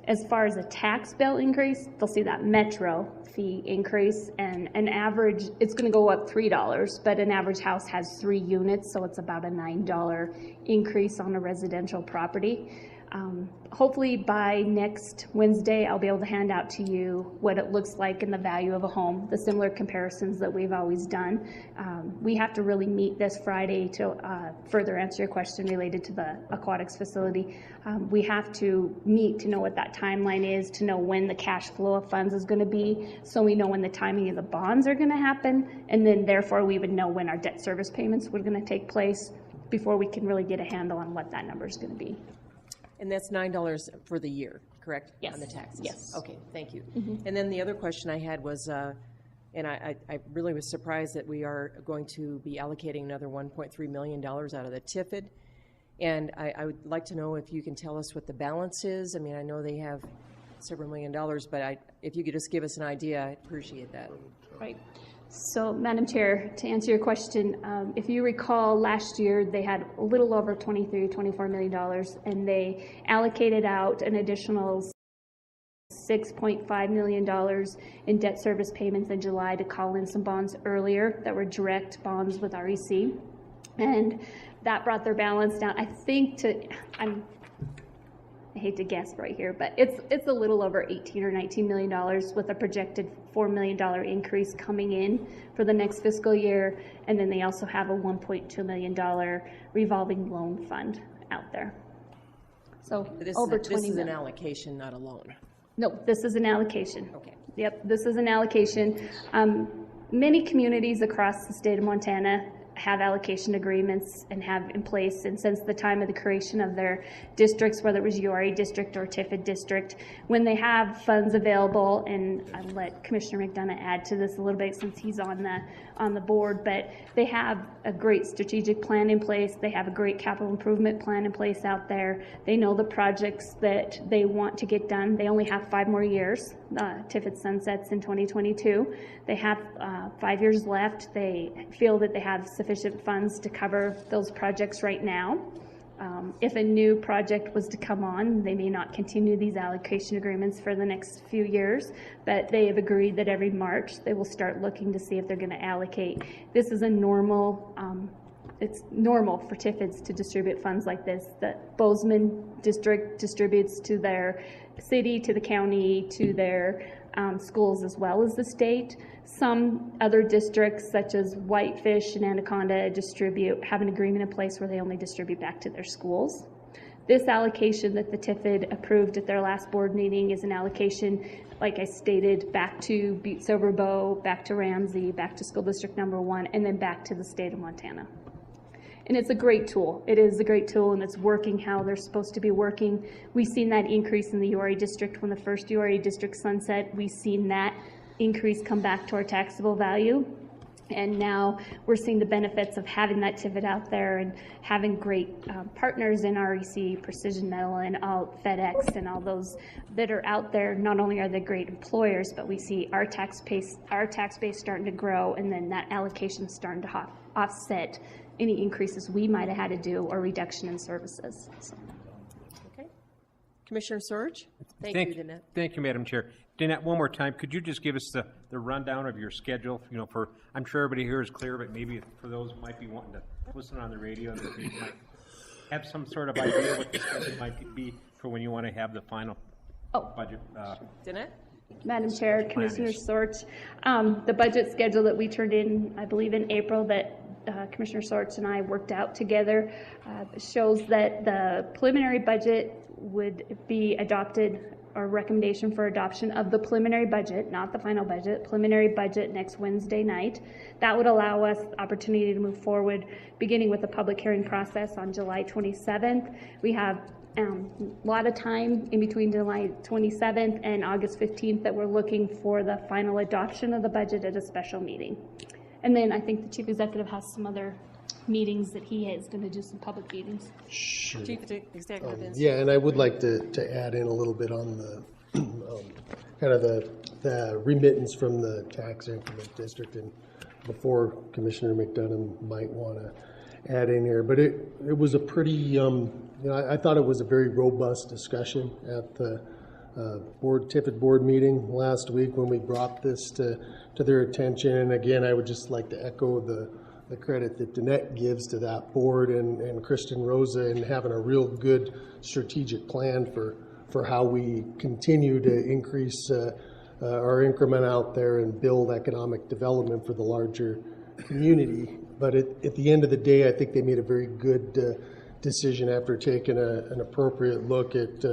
As far as a tax bill increase, they'll see that metro fee increase, and an average, it's going to go up $3, but an average house has 3 units, so it's about a $9 increase on a residential property. Hopefully by next Wednesday, I'll be able to hand out to you what it looks like in the value of a home, the similar comparisons that we've always done. We have to really meet this Friday to further answer your question related to the aquatics facility. We have to meet to know what that timeline is, to know when the cash flow of funds is going to be, so we know when the timing of the bonds are going to happen, and then therefore we would know when our debt service payments were going to take place before we can really get a handle on what that number is going to be. And that's $9 for the year, correct? Yes. On the taxes? Yes. Okay, thank you. And then the other question I had was, and I really was surprised that we are going to be allocating another $1.3 million out of the TIFID. And I would like to know if you can tell us what the balance is. I mean, I know they have several $1 million, but if you could just give us an idea, I'd appreciate that. Right. So, Madam Chair, to answer your question, if you recall last year, they had a little over $24 million, and they allocated out an additional $6.5 million in debt service payments in July to call in some bonds earlier that were direct bonds with REC. And that brought their balance down, I think, I hate to guess right here, but it's a little over $18 or $19 million with a projected $4 million increase coming in for the next fiscal year. And then they also have a $1.2 million revolving loan fund out there. So over 20 This is an million. allocation, not a loan. No, this is an allocation. Okay. Yep, this is an allocation. Many communities across the state of Montana have allocation agreements and have in place, and since the time of the creation of their districts, whether it was URA district or TIFID district, when they have funds available, and I'll let Commissioner McDonough add to this a little bit since he's on the board, but they have a great strategic plan in place. They have a great capital improvement plan in place out there. They know the projects that they want to get done. They only have 5 more years. TIFID sunsets in 2022. They have 5 years left. They feel that they have sufficient funds to cover those projects right now. If a new project was to come on, they may not continue these allocation agreements for the next few years, but they have agreed that every March they will start looking to see if they're going to allocate. This is a normal, it's normal for TIFIDs to distribute funds like this. The Bozeman district distributes to their city, to the county, to their schools as well as the state. Some other districts, such as Whitefish and Anaconda, have an agreement in place where they only distribute back to their schools. This allocation that the TIFID approved at their last board meeting is an allocation, like I stated, back to Butte-Silver, back to Ramsey, back to School District Number 1, and then back to the state of Montana. And it's a great tool. It is a great tool, and it's working how they're supposed to be working. We've seen that increase in the URA district when the first URA district sunset. We've seen that increase come back to our taxable value. And now we're seeing the benefits of having that TIFID out there and having great partners in REC, Precision Metal, and FedEx, and all those that are out there. Not only are they great employers, but we see our tax base starting to grow, and then that allocation starting to offset any increases we might have had to do or reduction in services. So. Okay. Commissioner Sorge? Thank you, Danette. Thank you, Madam Chair. Danette, one more time, could you just give us the rundown of your schedule? You know, I'm sure everybody here is clear, but maybe for those who might be wanting to listen on the radio, that they might have some sort of idea what the schedule might be for when you want to have the final budget. Danette? Madam Chair, Commissioner Sorge, the budget schedule that we turned in, I believe in April, that Commissioner Sorge and I worked out together, shows that the preliminary budget would be adopted, or recommendation for adoption of the preliminary budget, not the final budget, preliminary budget next Wednesday night. That would allow us the opportunity to move forward, beginning with the public hearing process on July 27th. We have a lot of time in between July 27th and August 15th that we're looking for the final adoption of the budget at a special meeting. And then I think the Chief Executive has some other meetings that he is going to do, some public meetings. Sure. Chief Executive is. Yeah, and I would like to add in a little bit on the kind of the remittance from the tax increment district, and before Commissioner McDonough might want to add in here. But it was a pretty, I thought it was a very robust discussion at the Tiffin board meeting last week when we brought this to their attention. And again, I would just like to echo the credit that Danette gives to that board and Kristen Rosa in having a real good strategic plan for how we continue to increase our increment out there and build economic development for the larger community. But at the end of the day, I think they made a very good decision after taking an appropriate look at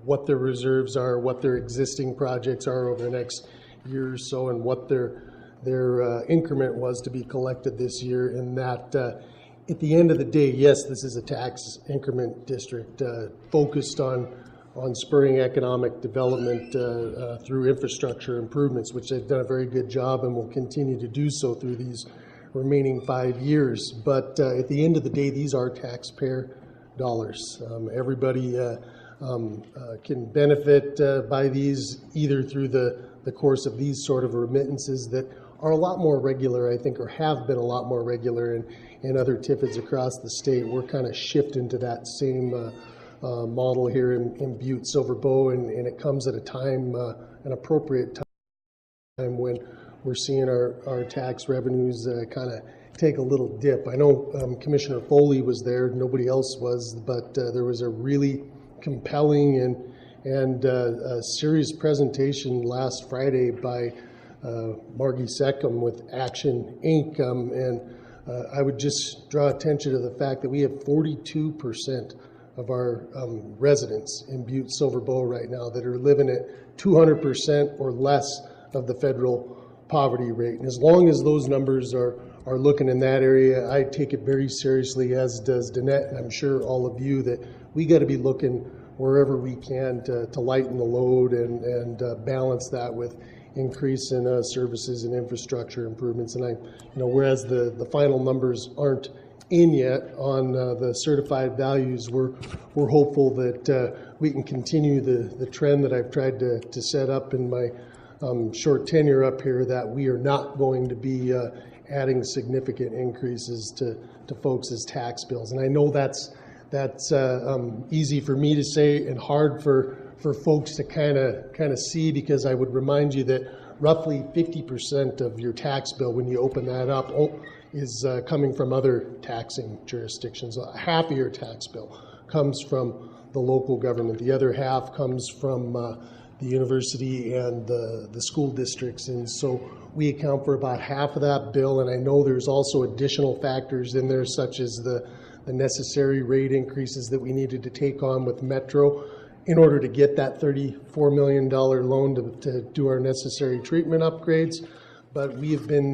what their reserves are, what their existing projects are over the next year or so, and what their increment was to be collected this year. And that at the end of the day, yes, this is a tax increment district focused on spurring economic development through infrastructure improvements, which they've done a very good job and will continue to do so through these remaining 5 years. But at the end of the day, these are taxpayer dollars. Everybody can benefit by these either through the course of these sort of remittances that are a lot more regular, I think, or have been a lot more regular in other TIFIDs across the state. We're kind of shifting to that same model here in Butte-Silver Bow, and it comes at a time, an appropriate time when we're seeing our tax revenues kind of take a little dip. I know Commissioner Foley was there, nobody else was, but there was a really compelling and a serious presentation last Friday by Margie Seckham with Action Inc. And I would just draw attention to the fact that we have 42% of our residents in Butte-Silver Bow right now that are living at 200% or less of the federal poverty rate. And as long as those numbers are looking in that area, I take it very seriously, as does Danette, and I'm sure all of you, that we got to be looking wherever we can to lighten the load and balance that with increase in services and infrastructure improvements. And whereas the final numbers aren't in yet on the certified values, we're hopeful that we can continue the trend that I've tried to set up in my short tenure up here, that we are not going to be adding significant increases to folks' tax bills. And I know that's easy for me to say and hard for folks to kind of see, because I would remind you that roughly 50% of your tax bill, when you open that up, is coming from other taxing jurisdictions. Half of your tax bill comes from the local government. The other half comes from the university and the school districts. And so we account for about half of that bill. And I know there's also additional factors in there, such as the necessary rate increases that we needed to take on with Metro in order to get that $34 million loan to do our necessary treatment upgrades. But we have been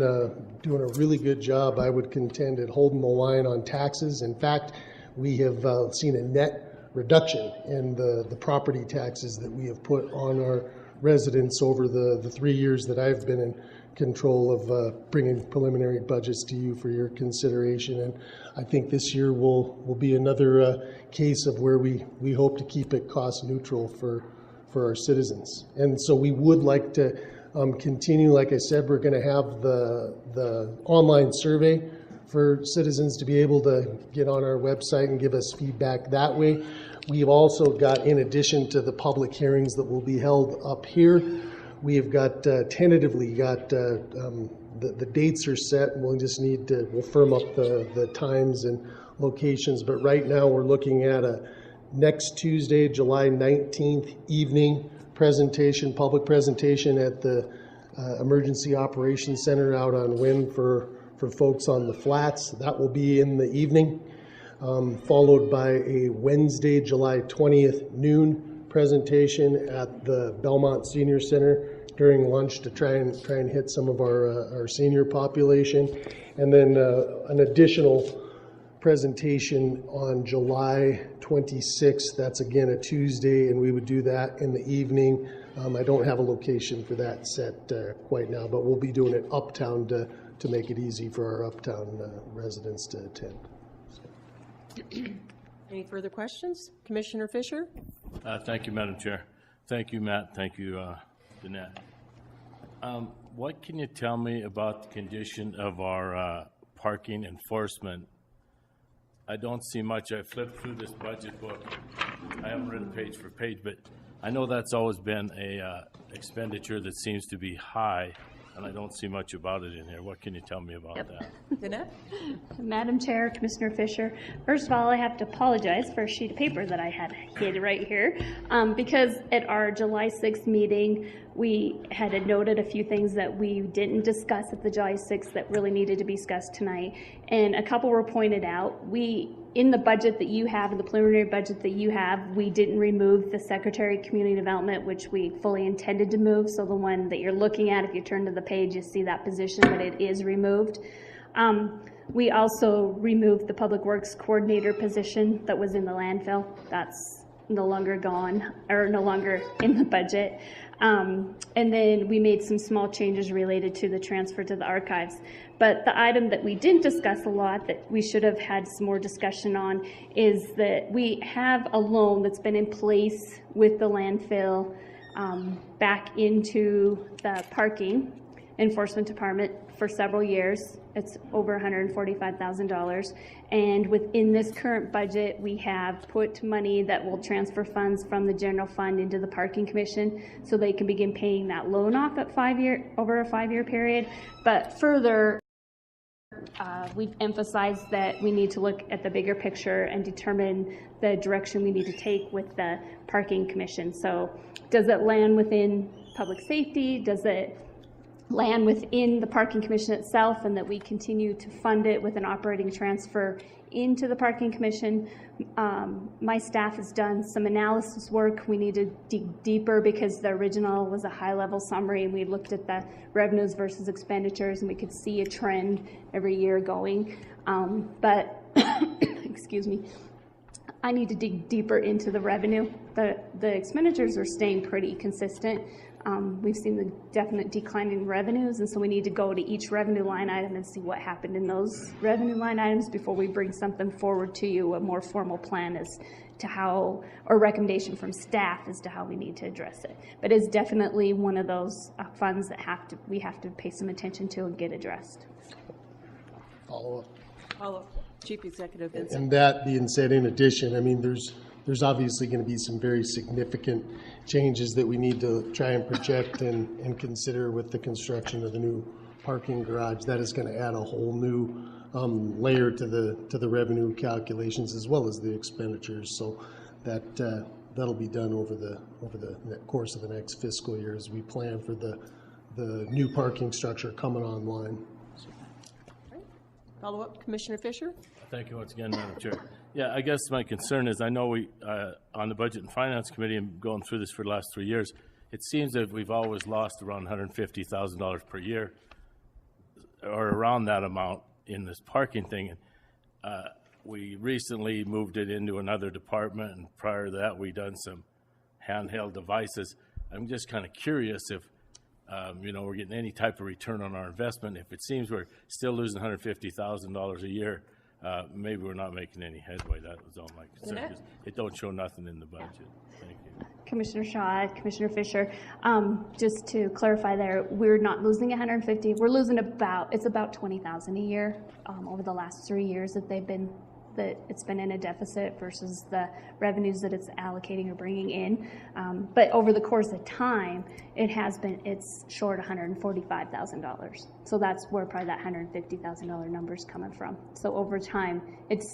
doing a really good job, I would contend, at holding the line on taxes. In fact, we have seen a net reduction in the property taxes that we have put on our residents over the 3 years that I've been in control of bringing preliminary budgets to you for your consideration. And I think this year will be another case of where we hope to keep it cost neutral for our citizens. And so we would like to continue. Like I said, we're going to have the online survey for citizens to be able to get on our website and give us feedback that way. We've also got, in addition to the public hearings that will be held up here, we have got tentatively got the dates are set, and we'll just need to we'll firm up the times and locations. But right now we're looking at a next Tuesday, July 19th evening presentation, public presentation at the Emergency Operations Center out on Wynn for folks on the flats. That will be in the evening, followed by a Wednesday, July 20th noon presentation at the Belmont Senior Center during lunch to try and hit some of our senior population, and then an additional presentation on July 26th. That's again a Tuesday, and we would do that in the evening. I don't have a location for that set quite now, but we'll be doing it uptown to make it easy for our uptown residents to attend. Any further questions? Commissioner Fisher? Thank you, Madam Chair. Thank you, Matt. Thank you, Danette. What can you tell me about the condition of our parking enforcement? I don't see much. I flipped through this budget book. I haven't read it page for page, but I know that's always been a expenditure that seems to be high, and I don't see much about it in here. What can you tell me about that? Danette? Madam Chair, Commissioner Fisher, first of all, I have to apologize for a sheet of paper that I had hid right here, because at our July 6th meeting, we had noted a few things that we didn't discuss at the July 6th that really needed to be discussed tonight, and a couple were pointed out. In the budget that you have, in the preliminary budget that you have, we didn't remove the Secretary of Community Development, which we fully intended to move. So the one that you're looking at, if you turn to the page, you see that position, but it is removed. We also removed the Public Works Coordinator position that was in the landfill. That's no longer gone, or no longer in the budget. And then we made some small changes related to the transfer to the archives. But the item that we didn't discuss a lot that we should have had some more discussion on is that we have a loan that's been in place with the landfill back into the parking enforcement department for several years. It's over $145,000. And within this current budget, we have put money that will transfer funds from the general fund into the parking commission so they can begin paying that loan off at over a 5-year period. But further, we've emphasized that we need to look at the bigger picture and determine the direction we need to take with the parking commission. So does it land within public safety? Does it land within the parking commission itself, and that we continue to fund it with an operating transfer into the parking commission? My staff has done some analysis work. We need to dig deeper because the original was a high-level summary, and we looked at the revenues versus expenditures, and we could see a trend every year going. But excuse me, I need to dig deeper into the revenue. The expenditures are staying pretty consistent. We've seen the definite decline in revenues, and so we need to go to each revenue line item and see what happened in those revenue line items before we bring something forward to you, a more formal plan as to how, or recommendation from staff as to how we need to address it. But it's definitely one of those funds that we have to pay some attention to and get addressed. Follow up. Chief Executive Vincent. And that being said, in addition, I mean, there's obviously going to be some very significant changes that we need to try and project and consider with the construction of the new parking garage. That is going to add a whole new layer to the revenue calculations as well as the expenditures. So that'll be done over the course of the next fiscal year as we plan for the new parking structure coming online. Follow up, Commissioner Fisher? Thank you once again, Madam Chair. Yeah, I guess my concern is, I know we, on the Budget and Finance Committee, and going through this for the last 3 years, it seems that we've always lost around $150,000 per year, or around that amount in this parking thing. And we recently moved it into another department, and prior to that, we done some handheld devices. I'm just kind of curious if, we're getting any type of return on our investment. If it seems we're still losing $150,000 a year, maybe we're not making any headway. That was all my concern, because it don't show nothing in the budget. Thank you. Commissioner Shaw, Commissioner Fisher, just to clarify there, we're not losing 150. We're losing about $20,000 a year over the last 3 years that it's been in a deficit versus the revenues that it's allocating or bringing in. But over the course of time, it's short $145,000. So that's where probably that $150,000 number is coming from. So over time, it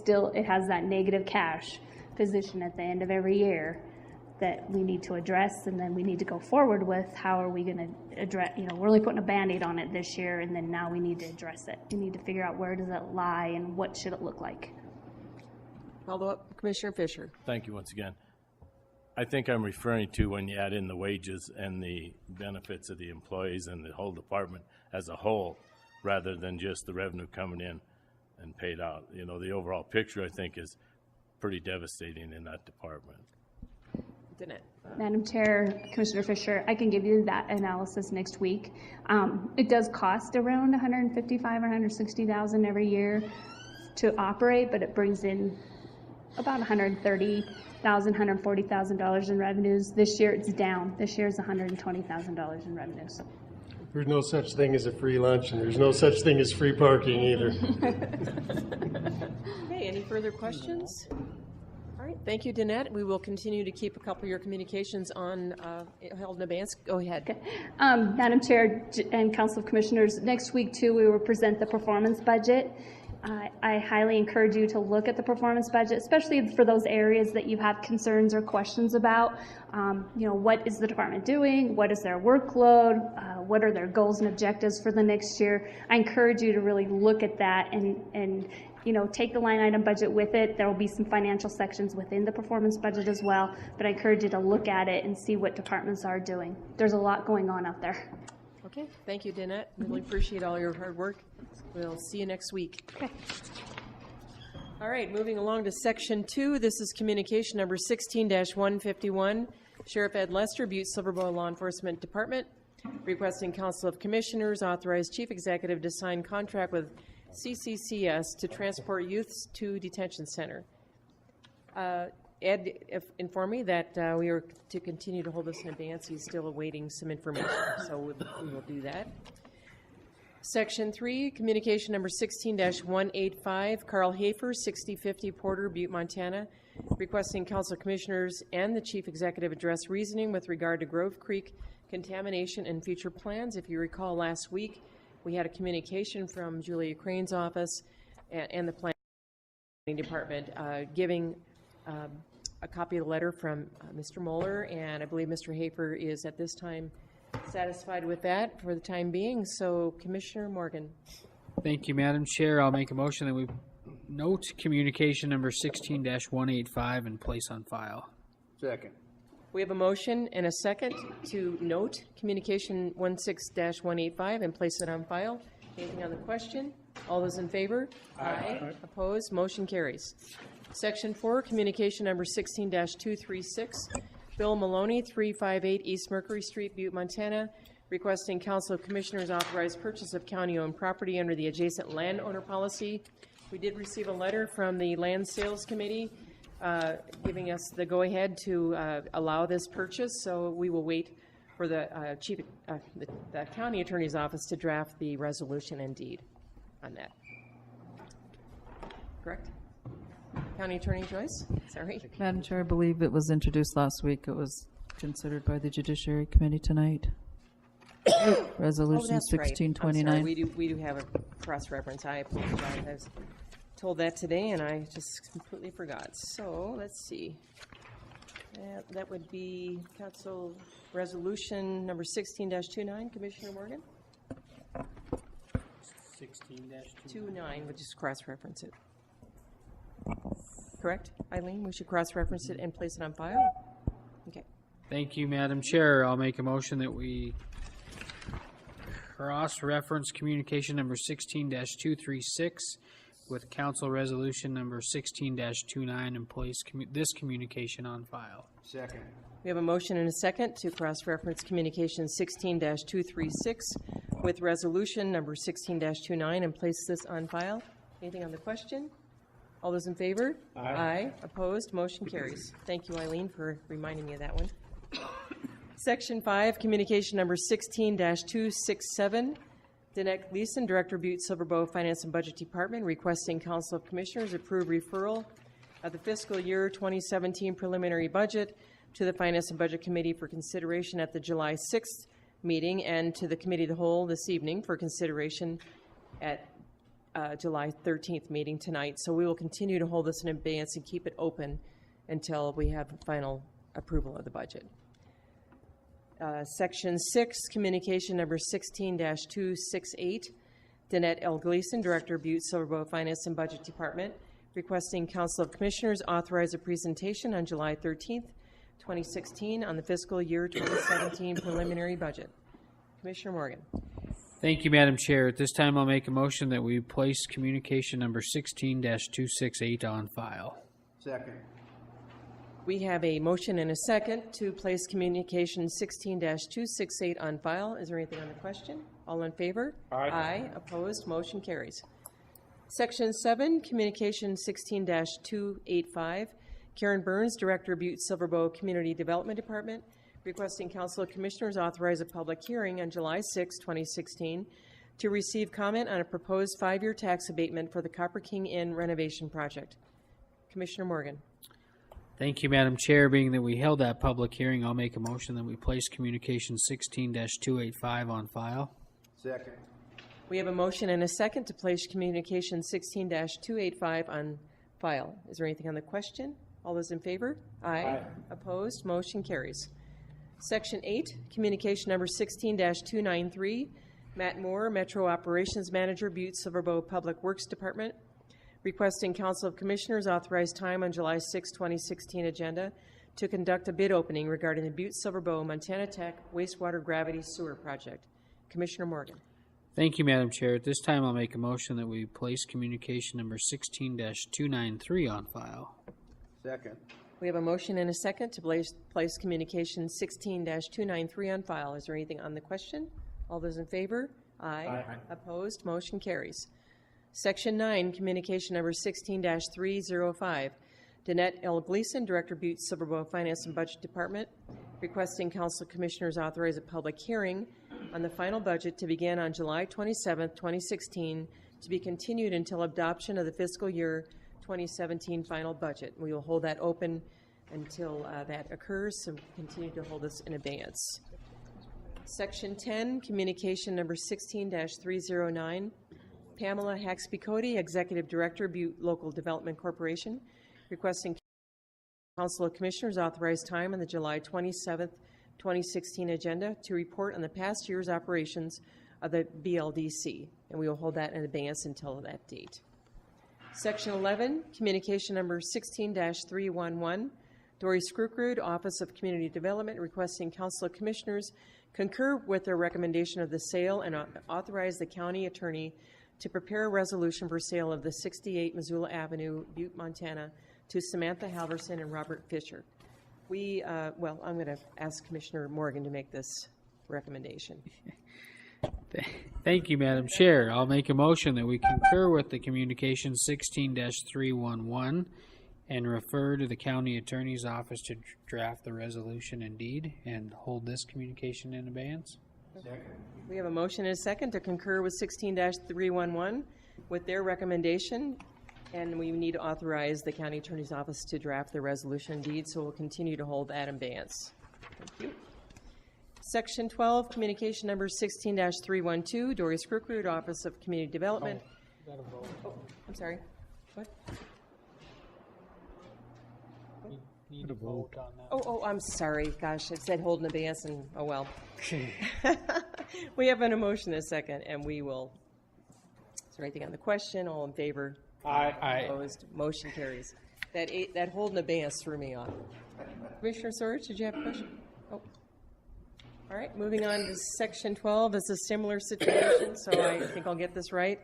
has that negative cash position at the end of every year that we need to address, and then we need to go forward with how are we going to address, we're only putting a Band-Aid on it this year, and then now we need to address it. We need to figure out where does it lie and what should it look like. Follow up, Commissioner Fisher. Thank you once again. I think I'm referring to when you add in the wages and the benefits of the employees and the whole department as a whole, rather than just the revenue coming in and paid out. The overall picture, I think, is pretty devastating in that department. Danette. Madam Chair, Commissioner Fisher, I can give you that analysis next week. It does cost around $155,000 or $160,000 every year to operate, but it brings in about $130,000, $140,000 in revenues. This year it's down. This year is $120,000 in revenues. There's no such thing as a free lunch, and there's no such thing as free parking either. Okay, any further questions? All right, thank you, Danette. We will continue to keep a couple of your communications on, held in advance. Go ahead. Madam Chair and Council of Commissioners, next week too, we will present the performance budget. I highly encourage you to look at the performance budget, especially for those areas that you have concerns or questions about. What is the department doing? What is their workload? What are their goals and objectives for the next year? I encourage you to really look at that and take the line item budget with it. There will be some financial sections within the performance budget as well, but I encourage you to look at it and see what departments are doing. There's a lot going on out there. Okay, thank you, Danette. Really appreciate all your hard work. We'll see you next week. Okay. All right, moving along to Section 2. This is communication number 16-151. Sheriff Ed Lester, Butte-Silver Law Enforcement Department, requesting Council of Commissioners authorize Chief Executive to sign contract with CCCS to transport youths to detention center. Ed informed me that we are to continue to hold this in advance. He's still awaiting some information, so we will do that. Section 3, communication number 16-185, Carl Hafer, 6050 Porter, Butte, Montana, requesting Council Commissioners and the Chief Executive address reasoning with regard to Grove Creek contamination and future plans. If you recall, last week we had a communication from Julia Crane's office and the Planning Department giving a copy of the letter from Mr. Moeller, and I believe Mr. Hafer is at this time satisfied with that for the time being. So, Commissioner Morgan. Thank you, Madam Chair. I'll make a motion that we note communication number 16-185 and place on file. Second. We have a motion and a second to note communication 16-185 and place it on file. Anything on the question? All those in favor? Aye. Opposed? Motion carries. Section 4, communication number 16-236, Bill Maloney, 358 East Mercury Street, Butte, Montana, requesting Council of Commissioners authorize purchase of county-owned property under the adjacent landowner policy. We did receive a letter from the Land Sales Committee giving us the go-ahead to allow this purchase, so we will wait for the the county attorney's office to draft the resolution and deed on that. Correct? County Attorney Joyce? Sorry. Madam Chair, I believe it was introduced last week. It was considered by the Judiciary Committee tonight. Resolution 1629. I'm sorry. We do have a cross-reference. I apologize. I was told that today, and I just completely forgot. So, let's see. That would be Council Resolution number 16-29. Commissioner Morgan? 16-29. We'll just cross-reference it. Correct, Eileen? We should cross-reference it and place it on file? Okay. Thank you, Madam Chair. I'll make a motion that we cross-reference communication number 16-236 with Council Resolution number 16-29 and place this communication on file. Second. We have a motion and a second to cross-reference communication 16-236 with resolution number 16-29 and place this on file. Anything on the question? All those in favor? Aye. Opposed? Motion carries. Thank you, Eileen, for reminding me of that one. Section 5, communication number 16-267. Danette Gleason, Director, Butte-Silver Finance and Budget Department, requesting Council of Commissioners approve referral of the fiscal year 2017 preliminary budget to the Finance and Budget Committee for consideration at the July 6th meeting and to the Committee of the Whole this evening for consideration at July 13th meeting tonight. So we will continue to hold this in advance and keep it open until we have final approval of the budget. Section 6, communication number 16-268, Danette L. Gleason, Director, Butte-Silver Finance and Budget Department, requesting Council of Commissioners authorize a presentation on July 13th, 2016 on the fiscal year 2017 preliminary budget. Commissioner Morgan. Thank you, Madam Chair. At this time, I'll make a motion that we place communication number 16-268 on file. Second. We have a motion and a second to place communication 16-268 on file. Is there anything on the question? All in favor? Aye. Aye. Opposed? Motion carries. Section 7, communication 16-285. Karen Burns, Director, Butte-Silver Community Development Department, requesting Council of Commissioners authorize a public hearing on July 6, 2016, to receive comment on a proposed 5-year tax abatement for the Copper King Inn renovation project. Commissioner Morgan. Thank you, Madam Chair. Being that we held that public hearing, I'll make a motion that we place communication 16-285 on file. Second. We have a motion and a second to place communication 16-285 on file. Is there anything on the question? All those in favor? Aye. Opposed? Motion carries. Section 8, communication number 16-293, Matt Moore, Metro Operations Manager, Butte-Silver Public Works Department, requesting Council of Commissioners authorize time on July 6, 2016 agenda to conduct a bid opening regarding the Butte-Silver Montana Tech wastewater gravity sewer project. Commissioner Morgan. Thank you, Madam Chair. At this time, I'll make a motion that we place communication number 16-293 on file. Second. We have a motion and a second to place communication 16-293 on file. Is there anything on the question? All those in favor? Aye. Opposed? Motion carries. Section 9, communication number 16-305, Danette L. Gleason, Director, Butte-Silver Finance and Budget Department, requesting Council of Commissioners authorize a public hearing on the final budget to begin on July 27, 2016, to be continued until adoption of the fiscal year 2017 final budget. We will hold that open until that occurs, so we'll continue to hold this in abeyance. Section 10, communication number 16-309, Pamela Haxby-Cody, Executive Director, Butte Local Development Corporation, requesting Council of Commissioners authorize time on the July 27th, 2016 agenda to report on the past year's operations of the BLDC, and we will hold that in abeyance until that date. Section 11, communication number 16-311, Dory Skrukrud, Office of Community Development, requesting Council of Commissioners concur with their recommendation of the sale and authorize the county attorney to prepare a resolution for sale of the 68 Missoula Avenue, Butte, Montana, to Samantha Halverson and Robert Fisher. I'm going to ask Commissioner Morgan to make this recommendation. Thank you, Madam Chair. I'll make a motion that we concur with the communication 16-311 and refer to the county attorney's office to draft the resolution and deed and hold this communication in abeyance. Second. We have a motion and a second to concur with 16-311 with their recommendation, and we need to authorize the county attorney's office to draft the resolution and deed, so we'll continue to hold that in abeyance. Thank you. Section 12, communication number 16-312, Dory Skrukrud, Office of Community Development. Oh, I'm sorry. What? Need a vote on that. Oh, I'm sorry. Gosh, it said hold in abeyance, and oh well. We have an motion and a second, and we will. Is there anything on the question? All in favor? Aye. Opposed? Motion carries. That hold in abeyance threw me off. Commissioner Sorge, did you have a question? Oh. All right, moving on to Section 12. It's a similar situation, so I think I'll get this right.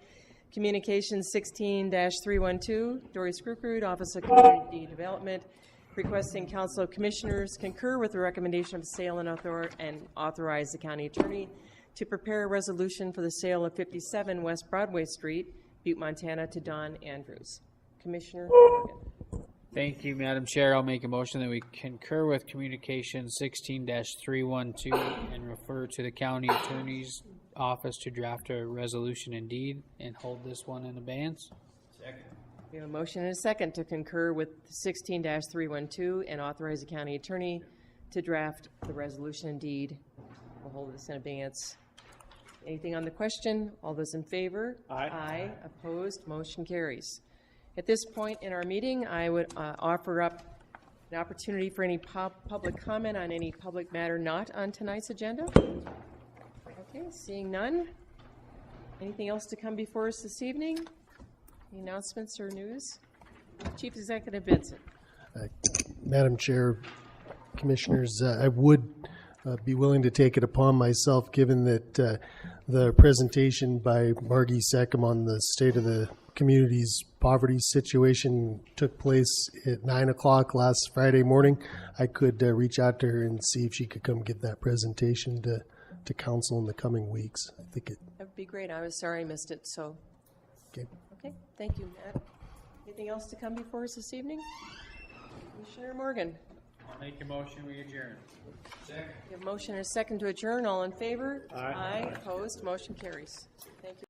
Communication 16-312, Dory Skrukrud, Office of Community Development, requesting Council of Commissioners concur with the recommendation of sale and authorize the county attorney to prepare a resolution for the sale of 57 West Broadway Street, Butte, Montana, to Don Andrews. Commissioner Morgan. Thank you, Madam Chair. I'll make a motion that we concur with communication 16-312 and refer to the county attorney's office to draft a resolution and deed and hold this one in abeyance. Second. We have a motion and a second to concur with 16-312 and authorize the county attorney to draft the resolution and deed. We'll hold this in abeyance. Anything on the question? All those in favor? Aye. Opposed? Motion carries. At this point in our meeting, I would offer up an opportunity for any public comment on any public matter not on tonight's agenda. Okay, seeing none. Anything else to come before us this evening? Any announcements or news? Chief Executive Vincent. Madam Chair, Commissioners, I would be willing to take it upon myself, given that the presentation by Margie Seckham on the state of the community's poverty situation took place at 9 o'clock last Friday morning. I could reach out to her and see if she could come give that presentation to council in the coming weeks. I think that would be great. I was sorry I missed it. So, okay. Thank you, Matt. Anything else to come before us this evening? Commissioner Morgan. I'll make a motion, we adjourn. We have a motion and a second to adjourn. All in favor? Aye. Opposed? Motion carries. Thank you.